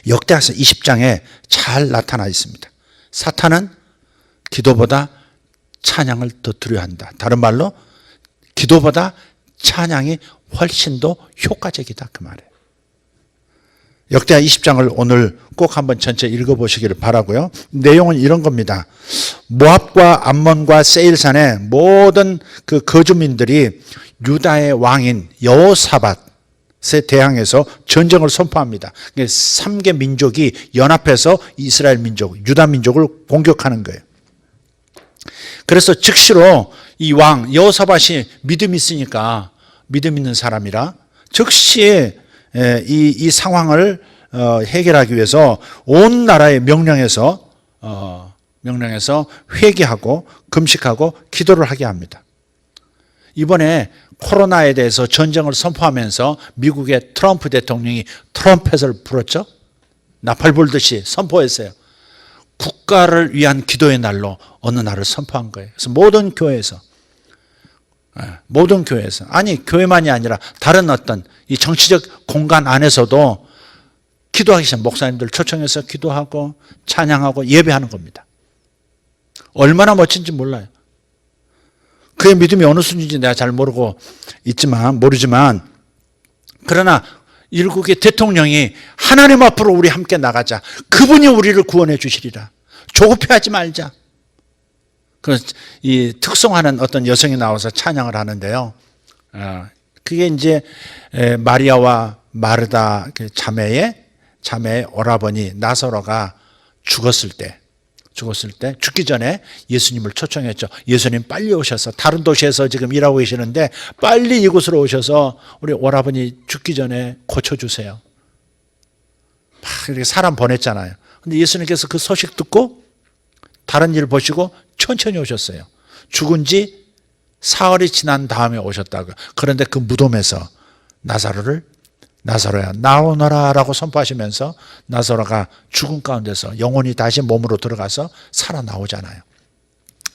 역대하서 20장에 잘 나타나 있습니다. 사탄은 기도보다 찬양을 더 두려워한다. 다른 말로 기도보다 찬양이 훨씬 더 효과적이다, 그 말이에요. 역대하 20장을 오늘 꼭 한번 전체 읽어보시기를 바라고요. 내용은 이런 겁니다. 모압과 암몬과 세일산의 모든 그 거주민들이 유다의 왕인 여호사밧에 대항해서 전쟁을 선포합니다. 3개 민족이 연합해서 이스라엘 민족, 유다 민족을 공격하는 거예요. 그래서 즉시로 이 왕 여호사밧이 믿음이 있으니까, 믿음 있는 사람이라 즉시 이 상황을 해결하기 위해서 온 나라에 명령해서 회개하고 금식하고 기도를 하게 합니다. 이번에 코로나에 대해서 전쟁을 선포하면서 미국의 트럼프 대통령이 트럼펫을 불었죠. 나팔 불듯이 선포했어요. 국가를 위한 기도의 날로 어느 날을 선포한 거예요. 그래서 모든 교회에서, 아니 교회만이 아니라 다른 어떤 이 정치적 공간 안에서도 기도하기 시작, 목사님들 초청해서 기도하고 찬양하고 예배하는 겁니다. 얼마나 멋진지 몰라요. 그의 믿음이 어느 수준인지 내가 잘 모르지만 그러나 일국의 대통령이 하나님 앞으로 우리 함께 나가자, 그분이 우리를 구원해 주시리라, 조급해하지 말자. 그래서 이 특송하는 어떤 여성이 나와서 찬양을 하는데요. 그게 이제 마리아와 마르다 자매의 오라버니 나사로가 죽었을 때 죽기 전에 예수님을 초청했죠. 예수님 빨리 오셔서, 다른 도시에서 지금 일하고 계시는데 빨리 이곳으로 오셔서 우리 오라버니 죽기 전에 고쳐주세요. 막 이렇게 사람 보냈잖아요. 근데 예수님께서 그 소식 듣고 다른 일 보시고 천천히 오셨어요. 죽은 지 사흘이 지난 다음에 오셨다고요. 그런데 그 무덤에서 나사로야 나오너라 라고 선포하시면서 나사로가 죽음 가운데서 영혼이 다시 몸으로 들어가서 살아나오잖아요.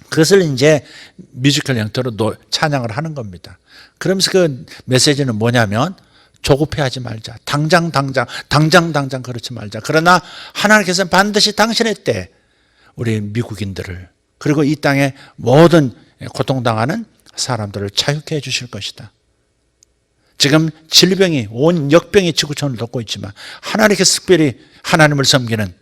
그것을 이제 뮤지컬 형태로 찬양을 하는 겁니다. 그러면서 그 메시지는 뭐냐면, 조급해하지 말자, 당장 그렇지 말자. 그러나 하나님께서는 반드시 당신의 때 우리 미국인들을, 그리고 이 땅의 모든 고통당하는 사람들을 자유케 해 주실 것이다. 지금 질병이, 온 역병이 지구촌을 덮고 있지만 하나님께서 특별히 하나님을 섬기는,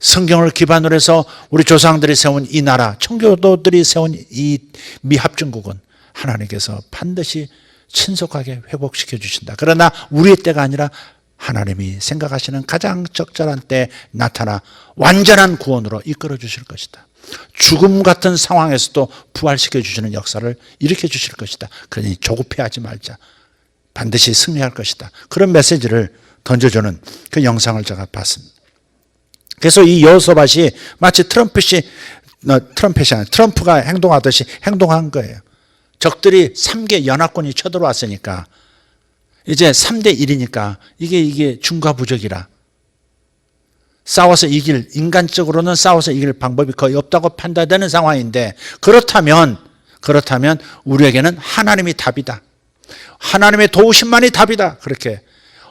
성경을 기반으로 해서 우리 조상들이 세운 이 나라, 청교도들이 세운 이 미합중국은 하나님께서 반드시 신속하게 회복시켜 주신다. 그러나 우리의 때가 아니라 하나님이 생각하시는 가장 적절한 때에 나타나 완전한 구원으로 이끌어 주실 것이다. 죽음 같은 상황에서도 부활시켜 주시는 역사를 일으켜 주실 것이다. 그러니 조급해하지 말자. 반드시 승리할 것이다. 그런 메시지를 던져주는 그 영상을 제가 봤습니다. 그래서 이 여호사밧이 마치 트럼프가 행동하듯이 행동한 거예요. 적들이 3개 연합군이 쳐들어왔으니까 이제 3대 1이니까 이게 중과부적이라 싸워서 인간적으로는 싸워서 이길 방법이 거의 없다고 판단되는 상황인데, 그렇다면 우리에게는 하나님이 답이다. 하나님의 도우심만이 답이다. 그렇게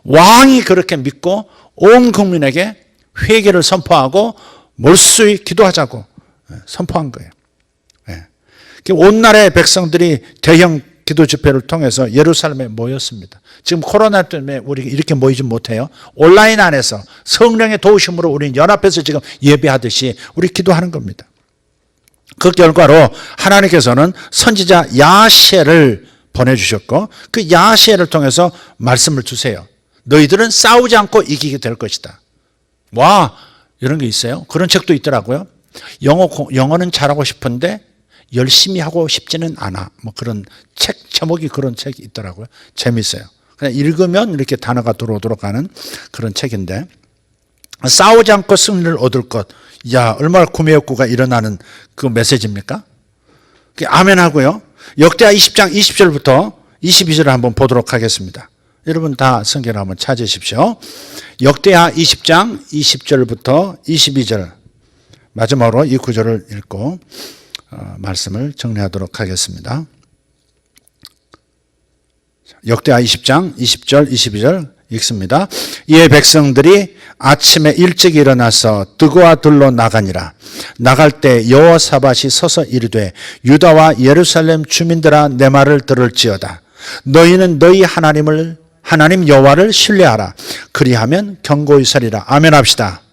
왕이 그렇게 믿고 온 국민에게 회개를 선포하고 몰수히 기도하자고 선포한 거예요. 온 나라의 백성들이 대형 기도 집회를 통해서 예루살렘에 모였습니다. 지금 코로나 때문에 우리가 이렇게 모이지 못해요. 온라인 안에서 성령의 도우심으로 우리는 연합해서 지금 예배하듯이 우리 기도하는 겁니다. 그 결과로 하나님께서는 선지자 야시엘을 보내주셨고, 그 야시엘을 통해서 말씀을 주세요. 너희들은 싸우지 않고 이기게 될 것이다. 와, 이런 게 있어요. 그런 책도 있더라고요. 영어는 잘하고 싶은데 열심히 하고 싶지는 않아. 뭐 그런 책 제목이 그런 책이 있더라고요. 재밌어요. 그냥 읽으면 이렇게 단어가 들어오도록 하는 그런 책인데, 싸우지 않고 승리를 얻을 것. 야, 얼마나 구매욕구가 일어나는 그 메시지입니까? 아멘 하고요. 역대하 20장 20절부터 22절을 한번 보도록 하겠습니다. 여러분 다 성경을 한번 찾으십시오. 역대하 20장 20절부터 22절 마지막으로 이 구절을 읽고 말씀을 정리하도록 하겠습니다. 역대하 20장 20절 22절 읽습니다. 이에 백성들이 아침에 일찍 일어나서 드고와 들로 나가니라. 나갈 때 여호사밧이 서서 이르되 유다와 예루살렘 주민들아 내 말을 들을지어다. 너희는 너희 하나님 여호와를 신뢰하라. 그리하면 견고히 서리라. 아멘 합시다.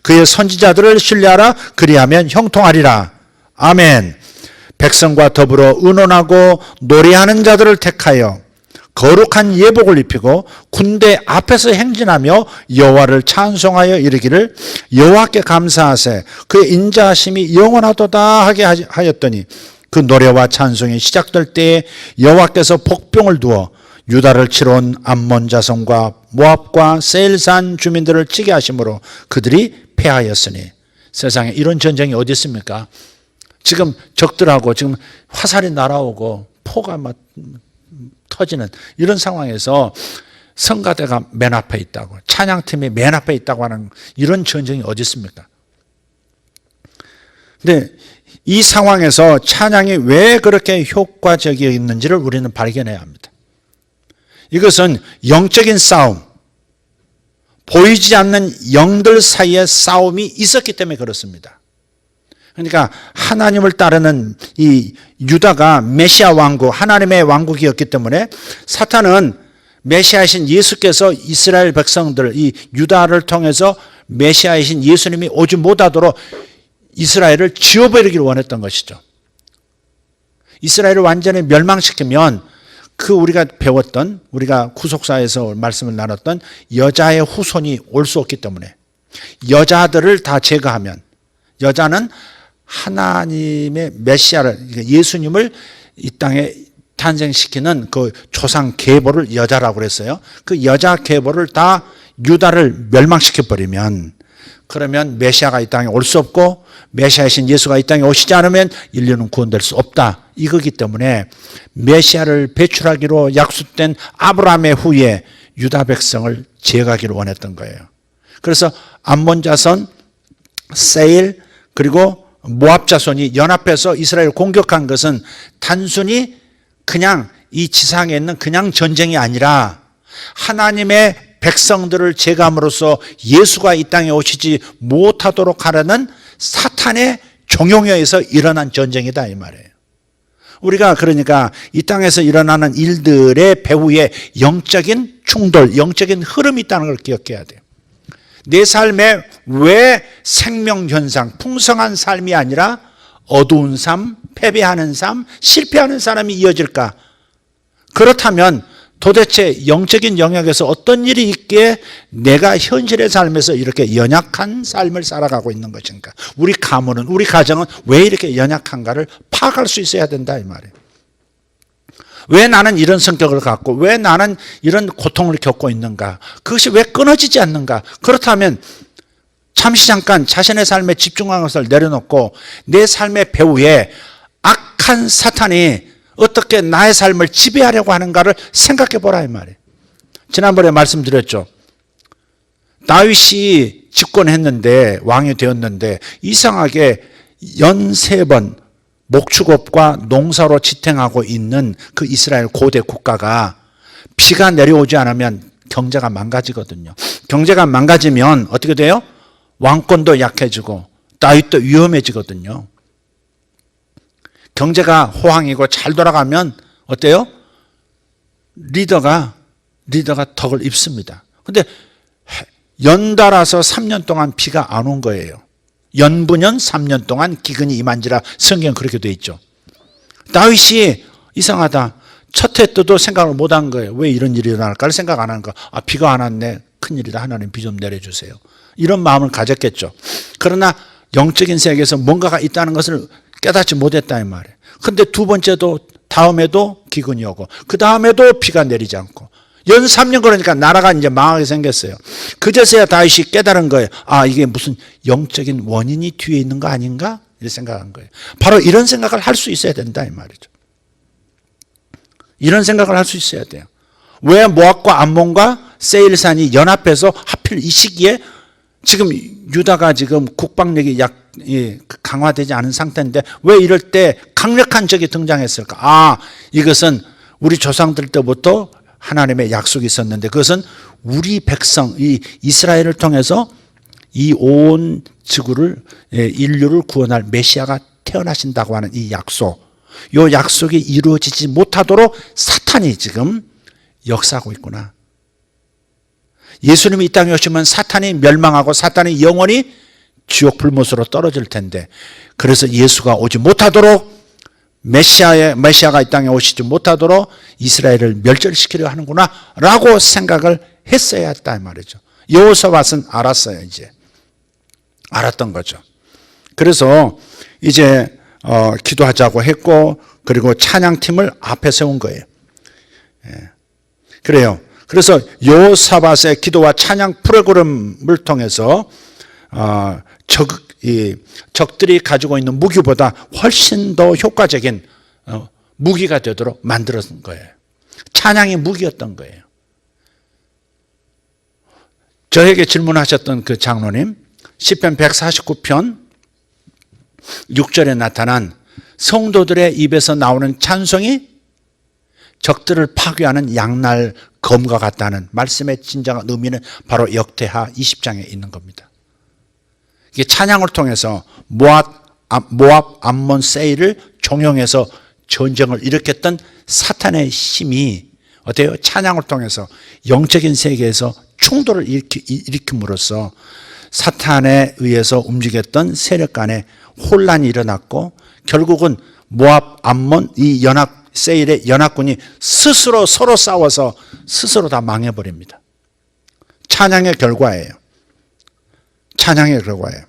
그의 선지자들을 신뢰하라. 그리하면 형통하리라. 아멘. 백성과 더불어 의논하고 노래하는 자들을 택하여 거룩한 예복을 입히고 군대 앞에서 행진하며 여호와를 찬송하여 이르기를 여호와께 감사하세 그의 인자하심이 영원하도다 하게 하였더니, 그 노래와 찬송이 시작될 때에 여호와께서 복병을 두어 유다를 치러 온 암몬 자손과 모압과 세일산 주민들을 치게 하심으로 그들이 패하였으니. 세상에 이런 전쟁이 어디 있습니까? 지금 적들하고 지금 화살이 날아오고 포가 막 터지는 이런 상황에서 성가대가 맨 앞에 있다고, 찬양팀이 맨 앞에 있다고 하는 이런 전쟁이 어디 있습니까? 근데 이 상황에서 찬양이 왜 그렇게 효과적이었는지를 우리는 발견해야 합니다. 이것은 영적인 싸움, 보이지 않는 영들 사이의 싸움이 있었기 때문에 그렇습니다. 그러니까 하나님을 따르는 이 유다가 메시아 왕국, 하나님의 왕국이었기 때문에 사탄은 메시아이신 예수께서 이스라엘 백성들, 이 유다를 통해서 메시아이신 예수님이 오지 못하도록 이스라엘을 지워버리기를 원했던 것이죠. 이스라엘을 완전히 멸망시키면 우리가 배웠던, 우리가 구속사에서 말씀을 나눴던 여자의 후손이 올 수 없기 때문에 여자들을 다 제거하면, 여자는 하나님의 메시아를, 예수님을 이 땅에 탄생시키는 그 조상 계보를 여자라고 그랬어요. 그 여자 계보를 다 유다를 멸망시켜버리면, 그러면 메시아가 이 땅에 올 수 없고 메시아이신 예수가 이 땅에 오시지 않으면 인류는 구원될 수 없다. 이거기 때문에 메시아를 배출하기로 약속된 아브라함의 후에 유다 백성을 제거하기를 원했던 거예요. 그래서 암몬 자손, 세일, 그리고 모압 자손이 연합해서 이스라엘을 공격한 것은 단순히 그냥 이 지상에 있는 그냥 전쟁이 아니라 하나님의 백성들을 제거함으로써 예수가 이 땅에 오시지 못하도록 하려는 사탄의 종용에 의해서 일어난 전쟁이다 이 말이에요. 우리가 그러니까 이 땅에서 일어나는 일들의 배후에 영적인 충돌, 영적인 흐름이 있다는 걸 기억해야 돼요. 내 삶에 왜 생명현상, 풍성한 삶이 아니라 어두운 삶, 패배하는 삶, 실패하는 사람이 이어질까? 그렇다면 도대체 영적인 영역에서 어떤 일이 있기에 내가 현실의 삶에서 이렇게 연약한 삶을 살아가고 있는 것인가? 우리 가문은, 우리 가정은 왜 이렇게 연약한가를 파악할 수 있어야 된다 이 말이에요. 왜 나는 이런 성격을 갖고 왜 나는 이런 고통을 겪고 있는가? 그것이 왜 끊어지지 않는가? 그렇다면 잠시 잠깐 자신의 삶에 집중하는 것을 내려놓고 내 삶의 배후에 악한 사탄이 어떻게 나의 삶을 지배하려고 하는가를 생각해 보라 이 말이에요. 지난번에 말씀드렸죠. 다윗이 집권했는데 왕이 되었는데 이상하게 연 3번 목축업과 농사로 지탱하고 있는 그 이스라엘 고대 국가가 비가 내려오지 않으면 경제가 망가지거든요. 경제가 망가지면 어떻게 돼요? 왕권도 약해지고 다윗도 위험해지거든요. 경제가 호황이고 잘 돌아가면 어때요? 리더가 덕을 입습니다. 근데 연달아서 3년 동안 비가 안 온 거예요. 연분연 3년 동안 기근이 임한지라 성경 그렇게 돼 있죠. 다윗이 이상하다. 첫 해 때도 생각을 못 한 거예요. 왜 이런 일이 일어날까를 생각 안 하는 거. 아, 비가 안 왔네. 큰일이다. 하나님 비 좀 내려주세요. 이런 마음을 가졌겠죠. 그러나 영적인 세계에서 뭔가가 있다는 것을 깨닫지 못했다 이 말이에요. 근데 두 번째도 다음에도 기근이 오고 그 다음에도 비가 내리지 않고 연 3년 그러니까 나라가 이제 망하게 생겼어요. 그제서야 다윗이 깨달은 거예요. 아, 이게 무슨 영적인 원인이 뒤에 있는 거 아닌가? 이렇게 생각한 거예요. 바로 이런 생각을 할 수 있어야 된다 이 말이죠. 이런 생각을 할 수 있어야 돼요. 왜 모압과 암몬과 세일산이 연합해서 하필 이 시기에 지금 유다가 지금 국방력이 강화되지 않은 상태인데 왜 이럴 때 강력한 적이 등장했을까? 아, 이것은 우리 조상들 때부터 하나님의 약속이 있었는데 그것은 우리 백성, 이 이스라엘을 통해서 이 온 지구를, 인류를 구원할 메시아가 태어나신다고 하는 이 약속, 이 약속이 이루어지지 못하도록 사탄이 지금 역사하고 있구나. 예수님이 이 땅에 오시면 사탄이 멸망하고 사탄이 영원히 지옥 불못으로 떨어질 텐데 그래서 예수가 오지 못하도록 메시아가 이 땅에 오시지 못하도록 이스라엘을 멸절시키려 하는구나 라고 생각을 했어야 했다 이 말이죠. 여호사밧은 알았어요. 이제 알았던 거죠. 그래서 이제 기도하자고 했고 그리고 찬양팀을 앞에 세운 거예요. 그래요. 그래서 여호사밧의 기도와 찬양 프로그램을 통해서 적들이 가지고 있는 무기보다 훨씬 더 효과적인 무기가 되도록 만들었던 거예요. 찬양이 무기였던 거예요. 저에게 질문하셨던 그 장로님, 시편 149편 6절에 나타난 성도들의 입에서 나오는 찬송이 적들을 파괴하는 양날 검과 같다는 말씀의 진정한 의미는 바로 역대하 20장에 있는 겁니다. 이게 찬양을 통해서 모압, 암몬, 세일을 종용해서 전쟁을 일으켰던 사탄의 힘이 어때요? 찬양을 통해서 영적인 세계에서 충돌을 일으킴으로써 사탄에 의해서 움직였던 세력 간에 혼란이 일어났고 결국은 모압, 암몬, 이 세일의 연합군이 스스로 서로 싸워서 스스로 다 망해버립니다. 찬양의 결과예요. 찬양의 결과예요.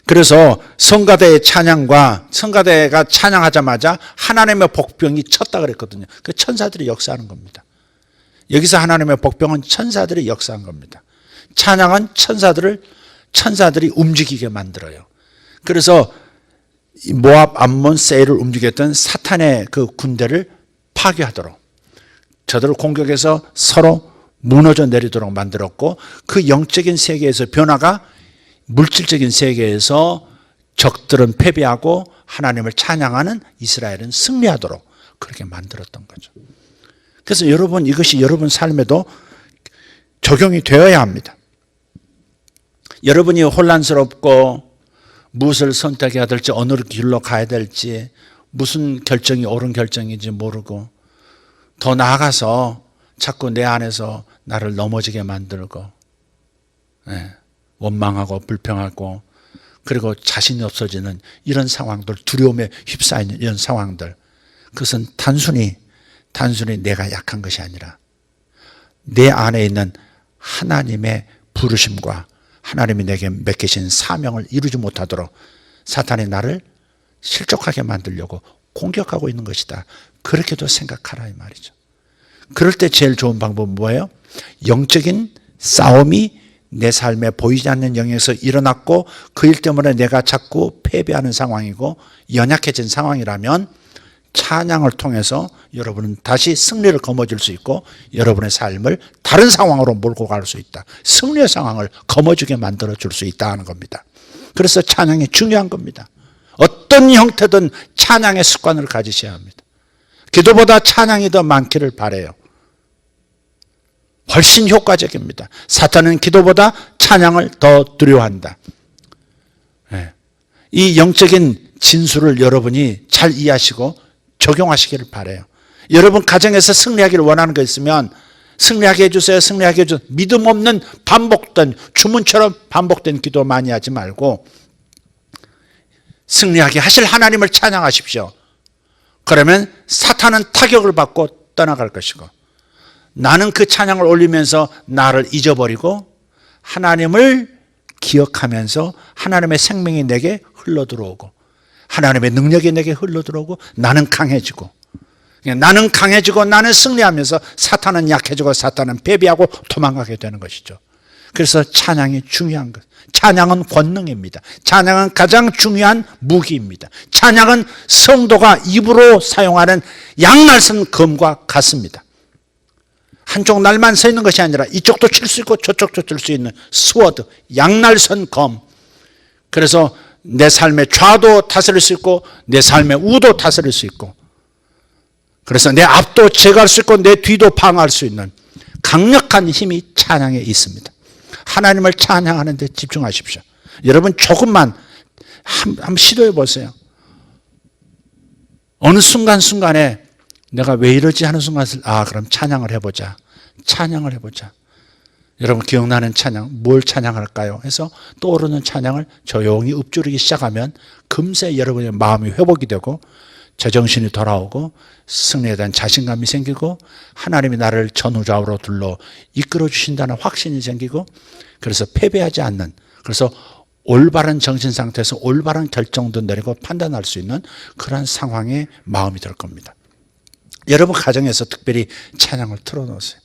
그래서 성가대의 찬양과 성가대가 찬양하자마자 하나님의 복병이 쳤다 그랬거든요. 그 천사들이 역사하는 겁니다. 여기서 하나님의 복병은 천사들이 역사한 겁니다. 찬양은 천사들이 움직이게 만들어요. 그래서 모압, 암몬, 세일을 움직였던 사탄의 그 군대를 파괴하도록 저들을 공격해서 서로 무너져 내리도록 만들었고 그 영적인 세계에서 변화가 물질적인 세계에서 적들은 패배하고 하나님을 찬양하는 이스라엘은 승리하도록 그렇게 만들었던 거죠. 그래서 여러분 이것이 여러분 삶에도 적용이 되어야 합니다. 여러분이 혼란스럽고 무엇을 선택해야 될지 어느 길로 가야 될지 무슨 결정이 옳은 결정인지 모르고 더 나아가서 자꾸 내 안에서 나를 넘어지게 만들고 원망하고 불평하고 그리고 자신이 없어지는 이런 상황들, 두려움에 휩싸이는 이런 상황들, 그것은 단순히 내가 약한 것이 아니라 내 안에 있는 하나님의 부르심과 하나님이 내게 맡기신 사명을 이루지 못하도록 사탄이 나를 실족하게 만들려고 공격하고 있는 것이다. 그렇게도 생각하라 이 말이죠. 그럴 때 제일 좋은 방법은 뭐예요? 영적인 싸움이 내 삶에 보이지 않는 영역에서 일어났고 그 일 때문에 내가 자꾸 패배하는 상황이고 연약해진 상황이라면 찬양을 통해서 여러분은 다시 승리를 거머쥘 수 있고 여러분의 삶을 다른 상황으로 몰고 갈 수 있다. 승리의 상황을 거머쥐게 만들어줄 수 있다는 겁니다. 그래서 찬양이 중요한 겁니다. 어떤 형태든 찬양의 습관을 가지셔야 합니다. 기도보다 찬양이 더 많기를 바라요. 훨씬 효과적입니다. 사탄은 기도보다 찬양을 더 두려워한다. 이 영적인 진수를 여러분이 잘 이해하시고 적용하시기를 바라요. 여러분 가정에서 승리하기를 원하는 거 있으면 승리하게 해주세요. 승리하게 해주세요. 믿음 없는 반복된 주문처럼 반복된 기도 많이 하지 말고 승리하게 하실 하나님을 찬양하십시오. 그러면 사탄은 타격을 받고 떠나갈 것이고 나는 그 찬양을 올리면서 나를 잊어버리고 하나님을 기억하면서 하나님의 생명이 내게 흘러들어오고 하나님의 능력이 내게 흘러들어오고 나는 강해지고 나는 승리하면서 사탄은 약해지고 사탄은 패배하고 도망가게 되는 것이죠. 그래서 찬양이 중요한 것. 찬양은 권능입니다. 찬양은 가장 중요한 무기입니다. 찬양은 성도가 입으로 사용하는 양날선 검과 같습니다. 한쪽 날만 서 있는 것이 아니라 이쪽도 칠 수 있고 저쪽도 칠 수 있는 스워드, 양날선 검. 그래서 내 삶의 좌도 다스릴 수 있고 내 삶의 우도 다스릴 수 있고 그래서 내 앞도 제거할 수 있고 내 뒤도 방어할 수 있는 강력한 힘이 찬양에 있습니다. 하나님을 찬양하는 데 집중하십시오. 여러분 조금만 한번 시도해 보세요. 어느 순간순간에 내가 왜 이러지 하는 순간에 그럼 찬양을 해보자. 찬양을 해보자. 여러분 기억나는 찬양 뭘 찬양할까요? 해서 떠오르는 찬양을 조용히 읊조리기 시작하면 금세 여러분의 마음이 회복이 되고 제정신이 돌아오고 승리에 대한 자신감이 생기고 하나님이 나를 전후좌우로 둘러 이끌어 주신다는 확신이 생기고 그래서 패배하지 않는 그래서 올바른 정신 상태에서 올바른 결정도 내리고 판단할 수 있는 그런 상황에 마음이 될 겁니다. 여러분 가정에서 특별히 찬양을 틀어놓으세요.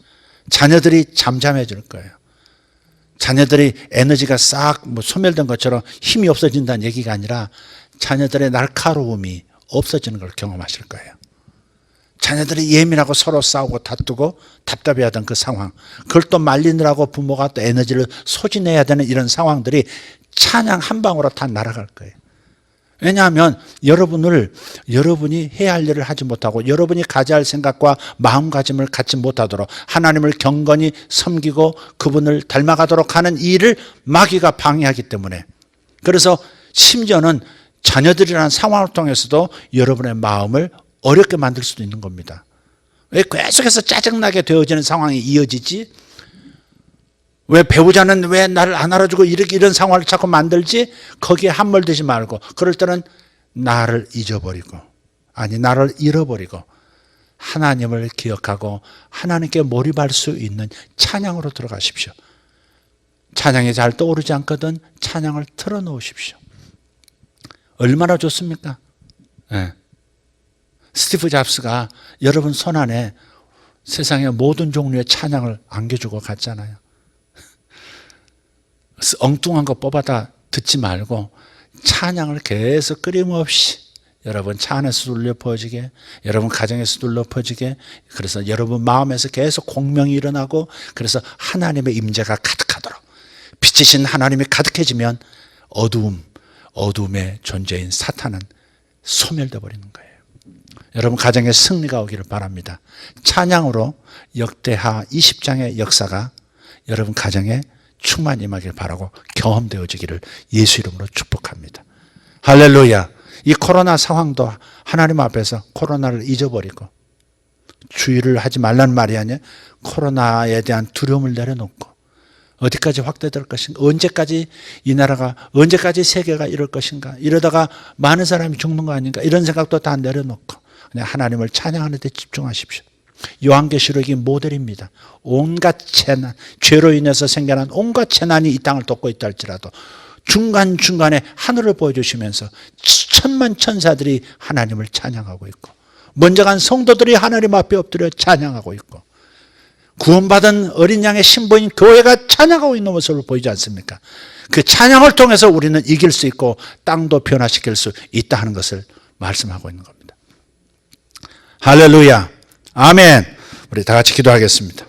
자녀들이 잠잠해질 거예요. 자녀들이 에너지가 싹 소멸된 것처럼 힘이 없어진다는 얘기가 아니라 자녀들의 날카로움이 없어지는 걸 경험하실 거예요. 자녀들이 예민하고 서로 싸우고 다투고 답답해하던 그 상황, 그걸 또 말리느라고 부모가 또 에너지를 소진해야 되는 이런 상황들이 찬양 한 방으로 다 날아갈 거예요. 왜냐하면 여러분이 해야 할 일을 하지 못하고 여러분이 가져야 할 생각과 마음가짐을 갖지 못하도록 하나님을 경건히 섬기고 그분을 닮아가도록 하는 이 일을 마귀가 방해하기 때문에 그래서 심지어는 자녀들이라는 상황을 통해서도 여러분의 마음을 어렵게 만들 수도 있는 겁니다. 왜 계속해서 짜증나게 되어지는 상황이 이어지지? 왜 배우자는 왜 나를 안 알아주고 이런 상황을 자꾸 만들지? 거기에 함몰되지 말고 그럴 때는 나를 잊어버리고 나를 잃어버리고 하나님을 기억하고 하나님께 몰입할 수 있는 찬양으로 들어가십시오. 찬양이 잘 떠오르지 않거든 찬양을 틀어놓으십시오. 얼마나 좋습니까? 네. 스티브 잡스가 여러분 손안에 세상의 모든 종류의 찬양을 안겨주고 갔잖아요. 엉뚱한 거 뽑아다 듣지 말고 찬양을 계속 끊임없이 여러분 차 안에서 눌러 퍼지게 여러분 가정에서 눌러 퍼지게 그래서 여러분 마음에서 계속 공명이 일어나고 그래서 하나님의 임재가 가득하도록 빛이신 하나님이 가득해지면 어둠의 존재인 사탄은 소멸되어 버리는 거예요. 여러분 가정에 승리가 오기를 바랍니다. 찬양으로 역대하 20장의 역사가 여러분 가정에 충만히 임하길 바라고 경험되어지기를 예수 이름으로 축복합니다. 할렐루야. 이 코로나 상황도 하나님 앞에서 코로나를 잊어버리고 주의를 하지 말라는 말이 아니라 코로나에 대한 두려움을 내려놓고 어디까지 확대될 것인가? 언제까지 이 나라가, 언제까지 세계가 이럴 것인가? 이러다가 많은 사람이 죽는 거 아닌가? 이런 생각도 다 내려놓고 그냥 하나님을 찬양하는 데 집중하십시오. 요한계시록이 모델입니다. 온갖 재난, 죄로 인해서 생겨난 온갖 재난이 이 땅을 덮고 있다 할지라도 중간중간에 하늘을 보여주시면서 천만 천사들이 하나님을 찬양하고 있고, 먼저 간 성도들이 하나님 앞에 엎드려 찬양하고 있고, 구원받은 어린 양의 신부인 교회가 찬양하고 있는 모습을 보이지 않습니까? 그 찬양을 통해서 우리는 이길 수 있고 땅도 변화시킬 수 있다 하는 것을 말씀하고 있는 겁니다. 할렐루야, 아멘. 우리 다 같이 기도하겠습니다.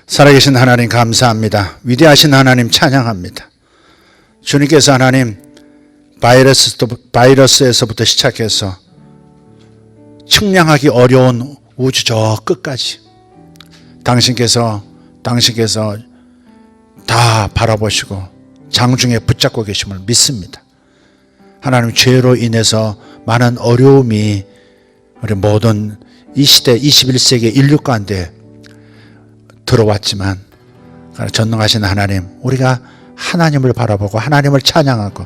살아계신 하나님 감사합니다. 위대하신 하나님 찬양합니다. 주님께서 하나님 바이러스에서부터 시작해서 측량하기 어려운 우주 저 끝까지 당신께서 다 바라보시고 장중에 붙잡고 계심을 믿습니다. 하나님, 죄로 인해서 많은 어려움이 우리 모든 이 시대 21세기 인류 가운데 들어왔지만 전능하신 하나님, 우리가 하나님을 바라보고 하나님을 찬양하고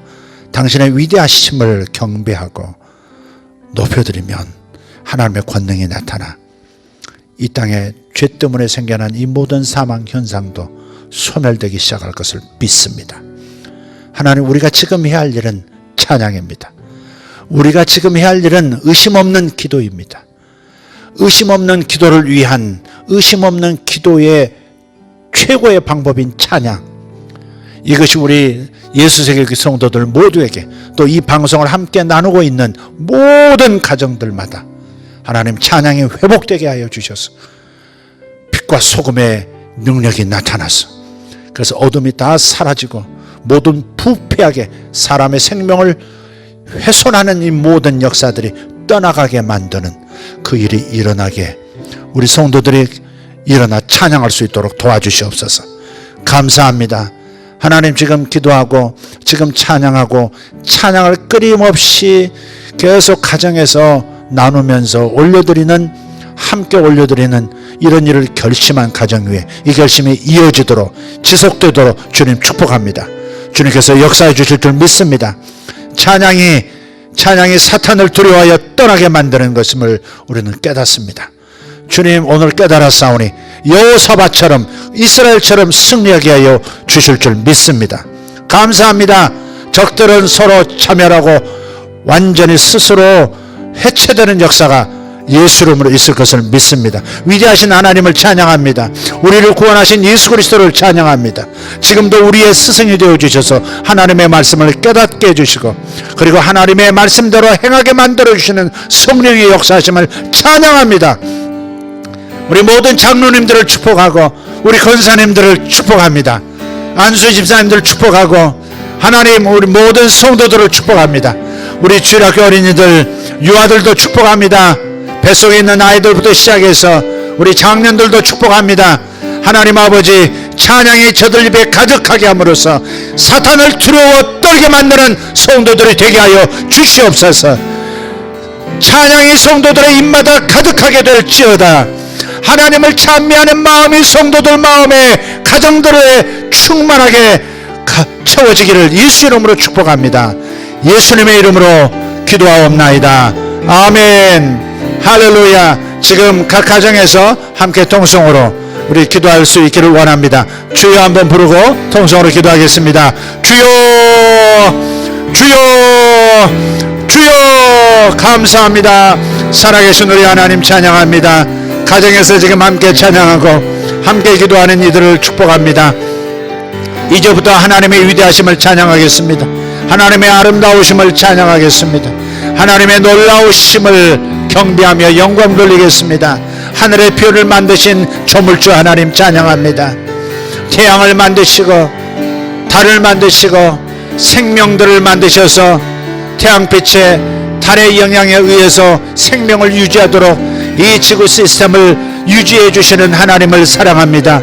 당신의 위대하심을 경배하고 높여드리면 하나님의 권능이 나타나 이 땅에 죄 때문에 생겨난 이 모든 사망 현상도 소멸되기 시작할 것을 믿습니다. 하나님, 우리가 지금 해야 할 일은 찬양입니다. 우리가 지금 해야 할 일은 의심 없는 기도입니다. 의심 없는 기도를 위한, 의심 없는 기도의 최고의 방법인 찬양, 이것이 우리 예수세계 성도들 모두에게, 또 이 방송을 함께 나누고 있는 모든 가정들마다 하나님 찬양이 회복되게 하여 주셔서 빛과 소금의 능력이 나타나서, 그래서 어둠이 다 사라지고 모든 부패하게 사람의 생명을 훼손하는 이 모든 역사들이 떠나가게 만드는 그 일이 일어나게 우리 성도들이 일어나 찬양할 수 있도록 도와주시옵소서. 감사합니다. 하나님, 지금 기도하고 지금 찬양하고 찬양을 끊임없이 계속 가정에서 나누면서 올려드리는, 함께 올려드리는 이런 일을 결심한 가정 위에 이 결심이 이어지도록 지속되도록 주님 축복합니다. 주님께서 역사해 주실 줄 믿습니다. 찬양이 사탄을 두려워하여 떠나게 만드는 것임을 우리는 깨닫습니다. 주님, 오늘 깨달았사오니 여호사밧처럼 이스라엘처럼 승리하게 하여 주실 줄 믿습니다. 감사합니다. 적들은 서로 차멸하고 완전히 스스로 해체되는 역사가 예수 이름으로 있을 것을 믿습니다. 위대하신 하나님을 찬양합니다. 우리를 구원하신 예수 그리스도를 찬양합니다. 지금도 우리의 스승이 되어주셔서 하나님의 말씀을 깨닫게 해주시고, 그리고 하나님의 말씀대로 행하게 만들어주시는 성령의 역사하심을 찬양합니다. 우리 모든 장로님들을 축복하고 우리 권사님들을 축복합니다. 안수 집사님들을 축복하고 하나님, 우리 모든 성도들을 축복합니다. 우리 주일학교 어린이들, 유아들도 축복합니다. 뱃속에 있는 아이들부터 시작해서 우리 장년들도 축복합니다. 하나님 아버지, 찬양이 저들 입에 가득하게 함으로써 사탄을 두려워 떨게 만드는 성도들이 되게 하여 주시옵소서. 찬양이 성도들의 입마다 가득하게 될지어다. 하나님을 찬미하는 마음이 성도들 마음에, 가정들에 충만하게 채워지기를 예수 이름으로 축복합니다. 예수님의 이름으로 기도하옵나이다. 아멘. 할렐루야. 지금 각 가정에서 함께 통성으로 우리 기도할 수 있기를 원합니다. 주여 한번 부르고 통성으로 기도하겠습니다. 주여, 주여, 주여. 감사합니다. 살아계신 우리 하나님 찬양합니다. 가정에서 지금 함께 찬양하고 함께 기도하는 이들을 축복합니다. 이제부터 하나님의 위대하심을 찬양하겠습니다. 하나님의 아름다우심을 찬양하겠습니다. 하나님의 놀라우심을 경배하며 영광 돌리겠습니다. 하늘의 별을 만드신 조물주 하나님 찬양합니다. 태양을 만드시고 달을 만드시고 생명들을 만드셔서 태양빛에 달의 영향에 의해서 생명을 유지하도록 이 지구 시스템을 유지해 주시는 하나님을 사랑합니다.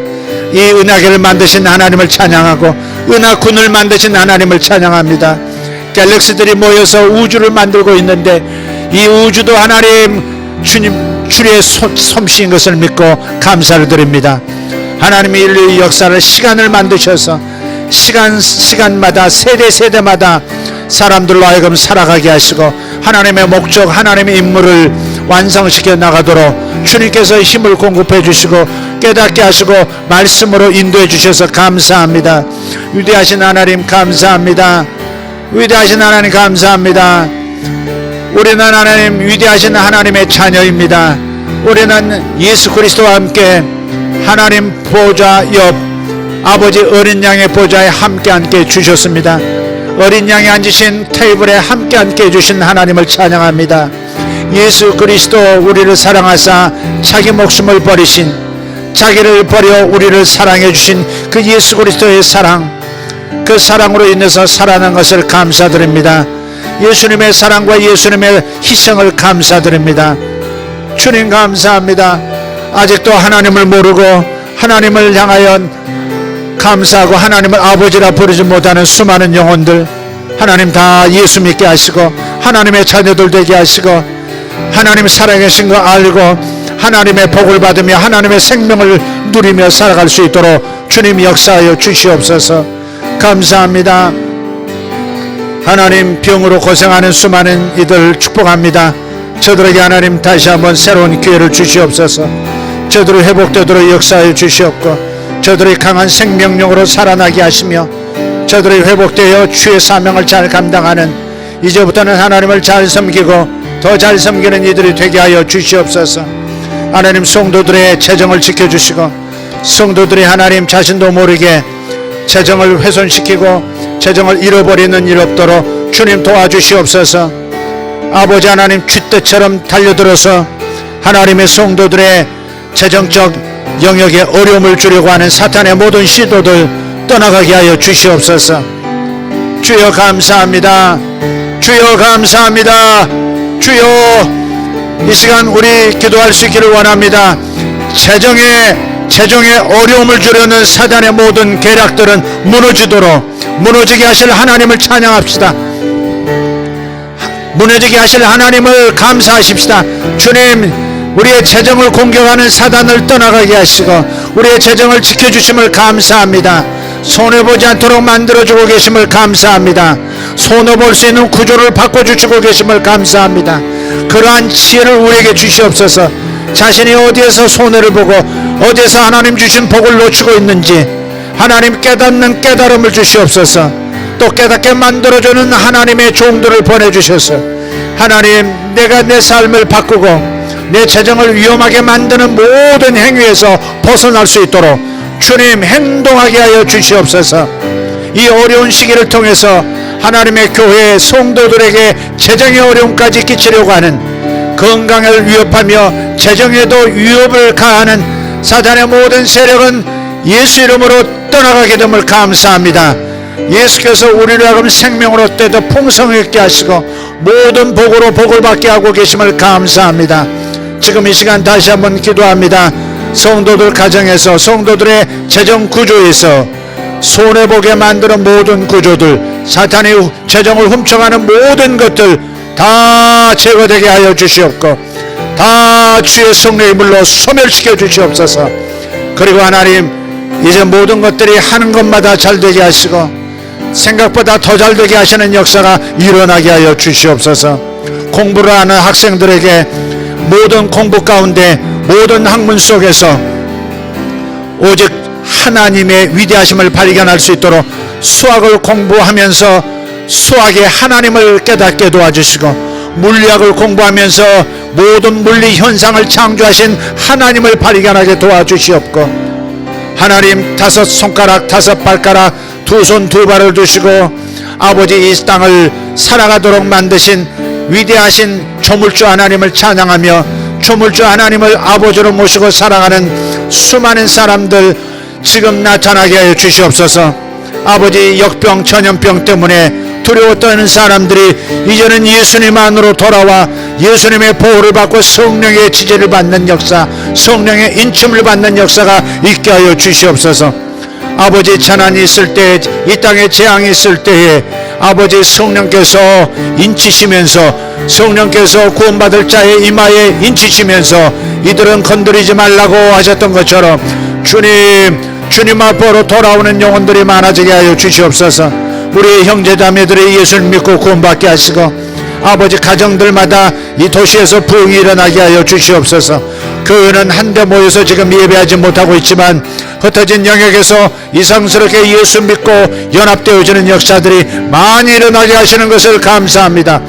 이 은하계를 만드신 하나님을 찬양하고 은하군을 만드신 하나님을 찬양합니다. 갤럭시들이 모여서 우주를 만들고 있는데 이 우주도 하나님, 주님 주의 솜씨인 것을 믿고 감사를 드립니다. 하나님의 인류의 역사를 시간을 만드셔서 시간마다 세대마다 사람들로 하여금 살아가게 하시고 하나님의 목적, 하나님의 임무를 완성시켜 나가도록 주님께서 힘을 공급해 주시고 깨닫게 하시고 말씀으로 인도해 주셔서 감사합니다. 위대하신 하나님 감사합니다. 위대하신 하나님 감사합니다. 우리는 하나님 위대하신 하나님의 자녀입니다. 우리는 예수 그리스도와 함께 하나님 보좌 옆 아버지 어린 양의 보좌에 함께 앉게 주셨습니다. 어린 양이 앉으신 테이블에 함께 앉게 해주신 하나님을 찬양합니다. 예수 그리스도 우리를 사랑하사 자기 목숨을 버리신, 자기를 버려 우리를 사랑해 주신 그 예수 그리스도의 사랑, 그 사랑으로 인해서 살아난 것을 감사드립니다. 예수님의 사랑과 예수님의 희생을 감사드립니다. 주님 감사합니다. 아직도 하나님을 모르고 하나님을 향하여 감사하고 하나님을 아버지라 부르지 못하는 수많은 영혼들, 하나님 다 예수 믿게 하시고 하나님의 자녀들 되게 하시고 하나님 살아계신 거 알고 하나님의 복을 받으며 하나님의 생명을 누리며 살아갈 수 있도록 주님 역사하여 주시옵소서. 감사합니다. 하나님 병으로 고생하는 수많은 이들 축복합니다. 저들에게 하나님 다시 한번 새로운 기회를 주시옵소서. 저들을 회복되도록 역사하여 주시옵고 저들이 강한 생명력으로 살아나게 하시며 저들이 회복되어 주의 사명을 잘 감당하는, 이제부터는 하나님을 잘 섬기고 더 잘 섬기는 이들이 되게 하여 주시옵소서. 하나님 성도들의 재정을 지켜주시고 성도들이 하나님 자신도 모르게 재정을 훼손시키고 재정을 잃어버리는 일 없도록 주님 도와주시옵소서. 아버지 하나님 쥐떼처럼 달려들어서 하나님의 성도들의 재정적 영역에 어려움을 주려고 하는 사탄의 모든 시도들 떠나가게 하여 주시옵소서. 주여 감사합니다. 주여 감사합니다. 주여 이 시간 우리 기도할 수 있기를 원합니다. 재정에 어려움을 주려는 사단의 모든 계략들은 무너지게 하실 하나님을 찬양합시다. 무너지게 하실 하나님을 감사하십시다. 주님, 우리의 재정을 공격하는 사단을 떠나가게 하시고 우리의 재정을 지켜주심을 감사합니다. 손해보지 않도록 만들어주고 계심을 감사합니다. 손해볼 수 있는 구조를 바꿔주시고 계심을 감사합니다. 그러한 지혜를 우리에게 주시옵소서. 자신이 어디에서 손해를 보고 어디에서 하나님 주신 복을 놓치고 있는지 하나님 깨닫는 깨달음을 주시옵소서. 또 깨닫게 만들어주는 하나님의 종들을 보내주셔서 하나님, 내가 내 삶을 바꾸고 내 재정을 위험하게 만드는 모든 행위에서 벗어날 수 있도록 주님 행동하게 하여 주시옵소서. 이 어려운 시기를 통해서 하나님의 교회 성도들에게 재정의 어려움까지 끼치려고 하는, 건강을 위협하며 재정에도 위협을 가하는 사단의 모든 세력은 예수 이름으로 떠나가게 됨을 감사합니다. 예수께서 우리를 하여금 생명을 얻되 더 풍성하게 하시고 모든 복으로 복을 받게 하고 계심을 감사합니다. 지금 이 시간 다시 한번 기도합니다. 성도들 가정에서, 성도들의 재정 구조에서 손해보게 만드는 모든 구조들, 사탄이 재정을 훔쳐가는 모든 것들 다 제거되게 하여 주시옵고 다 주의 성령의 물로 소멸시켜 주시옵소서. 그리고 하나님, 이제 모든 것들이 하는 것마다 잘 되게 하시고 생각보다 더 잘 되게 하시는 역사가 일어나게 하여 주시옵소서. 공부를 하는 학생들에게 모든 공부 가운데 모든 학문 속에서 오직 하나님의 위대하심을 발견할 수 있도록 수학을 공부하면서 수학의 하나님을 깨닫게 도와주시고 물리학을 공부하면서 모든 물리 현상을 창조하신 하나님을 발견하게 도와주시옵고 하나님, 5 손가락 5 발가락 2 손 2 발을 두시고 아버지 이 땅을 살아가도록 만드신 위대하신 조물주 하나님을 찬양하며 조물주 하나님을 아버지로 모시고 살아가는 수많은 사람들 지금 나타나게 하여 주시옵소서. 아버지, 역병 전염병 때문에 두려워 떠는 사람들이 이제는 예수님 안으로 돌아와 예수님의 보호를 받고 성령의 지지를 받는 역사, 성령의 인침을 받는 역사가 있게 하여 주시옵소서. 아버지, 재난이 있을 때, 이 땅에 재앙이 있을 때에 아버지 성령께서 인치시면서 성령께서 구원받을 자의 이마에 인치시면서 이들은 건드리지 말라고 하셨던 것처럼 주님 앞으로 돌아오는 영혼들이 많아지게 하여 주시옵소서. 우리 형제자매들이 예수를 믿고 구원받게 하시고 아버지 가정들마다 이 도시에서 부흥이 일어나게 하여 주시옵소서. 교회는 한데 모여서 지금 예배하지 못하고 있지만 흩어진 영역에서 이상스럽게 예수 믿고 연합되어지는 역사들이 많이 일어나게 하시는 것을 감사합니다.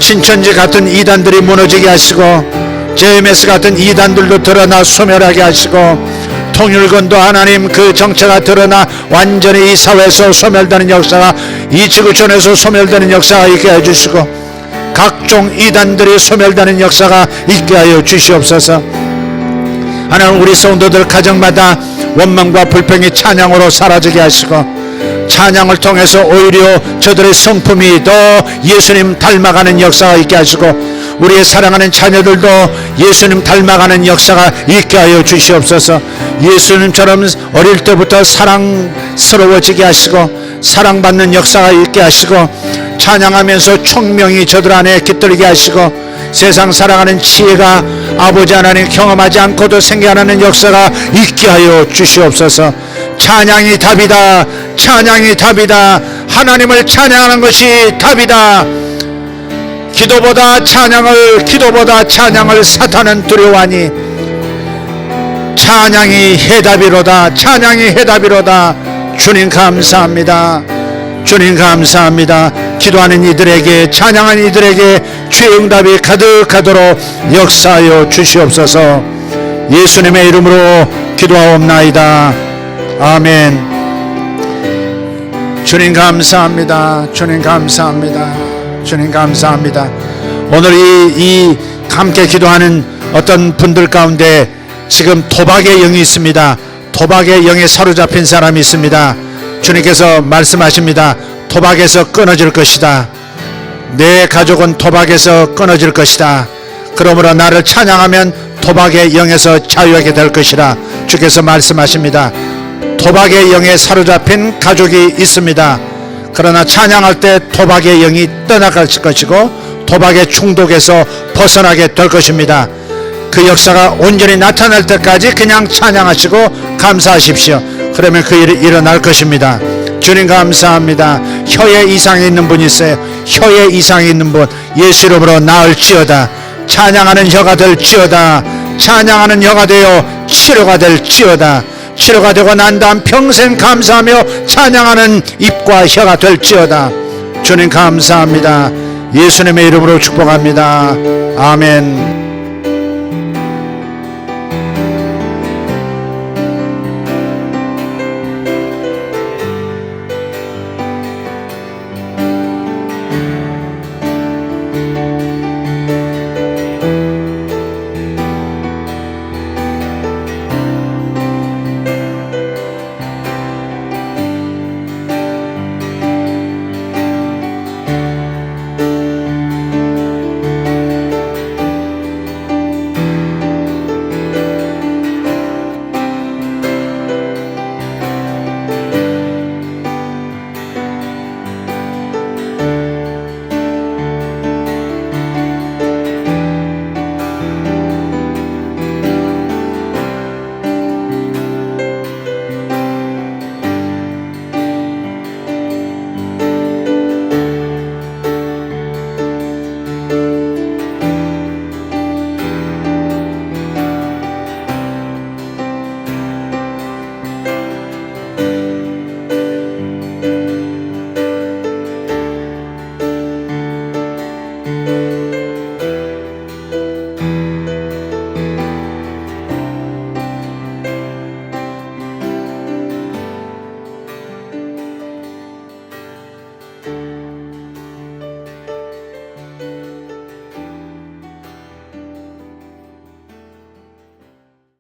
신천지 같은 이단들이 무너지게 하시고 JMS 같은 이단들도 드러나 소멸하게 하시고 통일권도 하나님 그 정체가 드러나 완전히 이 사회에서 소멸되는 역사가 이 지구촌에서 소멸되는 역사가 있게 해주시고 각종 이단들이 소멸되는 역사가 있게 하여 주시옵소서. 하나님 우리 성도들 가정마다 원망과 불평이 찬양으로 사라지게 하시고 찬양을 통해서 오히려 저들의 성품이 더 예수님 닮아가는 역사가 있게 하시고 우리의 사랑하는 자녀들도 예수님 닮아가는 역사가 있게 하여 주시옵소서. 예수님처럼 어릴 때부터 사랑스러워지게 하시고 사랑받는 역사가 있게 하시고 찬양하면서 총명이 저들 안에 깃들게 하시고 세상 살아가는 지혜가 아버지 하나님 경험하지 않고도 생겨나는 역사가 있게 하여 주시옵소서. 찬양이 답이다. 찬양이 답이다. 하나님을 찬양하는 것이 답이다. 기도보다 찬양을 사탄은 두려워하니 찬양이 해답이로다. 찬양이 해답이로다. 주님 감사합니다. 주님 감사합니다. 기도하는 이들에게 찬양하는 이들에게 주의 응답이 가득하도록 역사하여 주시옵소서. 예수님의 이름으로 기도하옵나이다. 아멘. 주님 감사합니다. 주님 감사합니다. 주님 감사합니다. 오늘 이 함께 기도하는 어떤 분들 가운데 지금 도박의 영이 있습니다. 도박의 영에 사로잡힌 사람이 있습니다. 주님께서 말씀하십니다. 도박에서 끊어질 것이다. 내 가족은 도박에서 끊어질 것이다. 그러므로 나를 찬양하면 도박의 영에서 자유하게 될 것이라 주께서 말씀하십니다. 도박의 영에 사로잡힌 가족이 있습니다. 그러나 찬양할 때 도박의 영이 떠나갈 것이고 도박의 중독에서 벗어나게 될 것입니다. 그 역사가 온전히 나타날 때까지 그냥 찬양하시고 감사하십시오. 그러면 그 일이 일어날 것입니다. 주님 감사합니다. 혀에 이상이 있는 분이 있어요. 혀에 이상이 있는 분 예수 이름으로 나을지어다. 찬양하는 혀가 될지어다. 찬양하는 혀가 되어 치료가 될지어다. 치료가 되고 난 다음 평생 감사하며 찬양하는 입과 혀가 될지어다. 주님 감사합니다. 예수님의 이름으로 축복합니다. 아멘.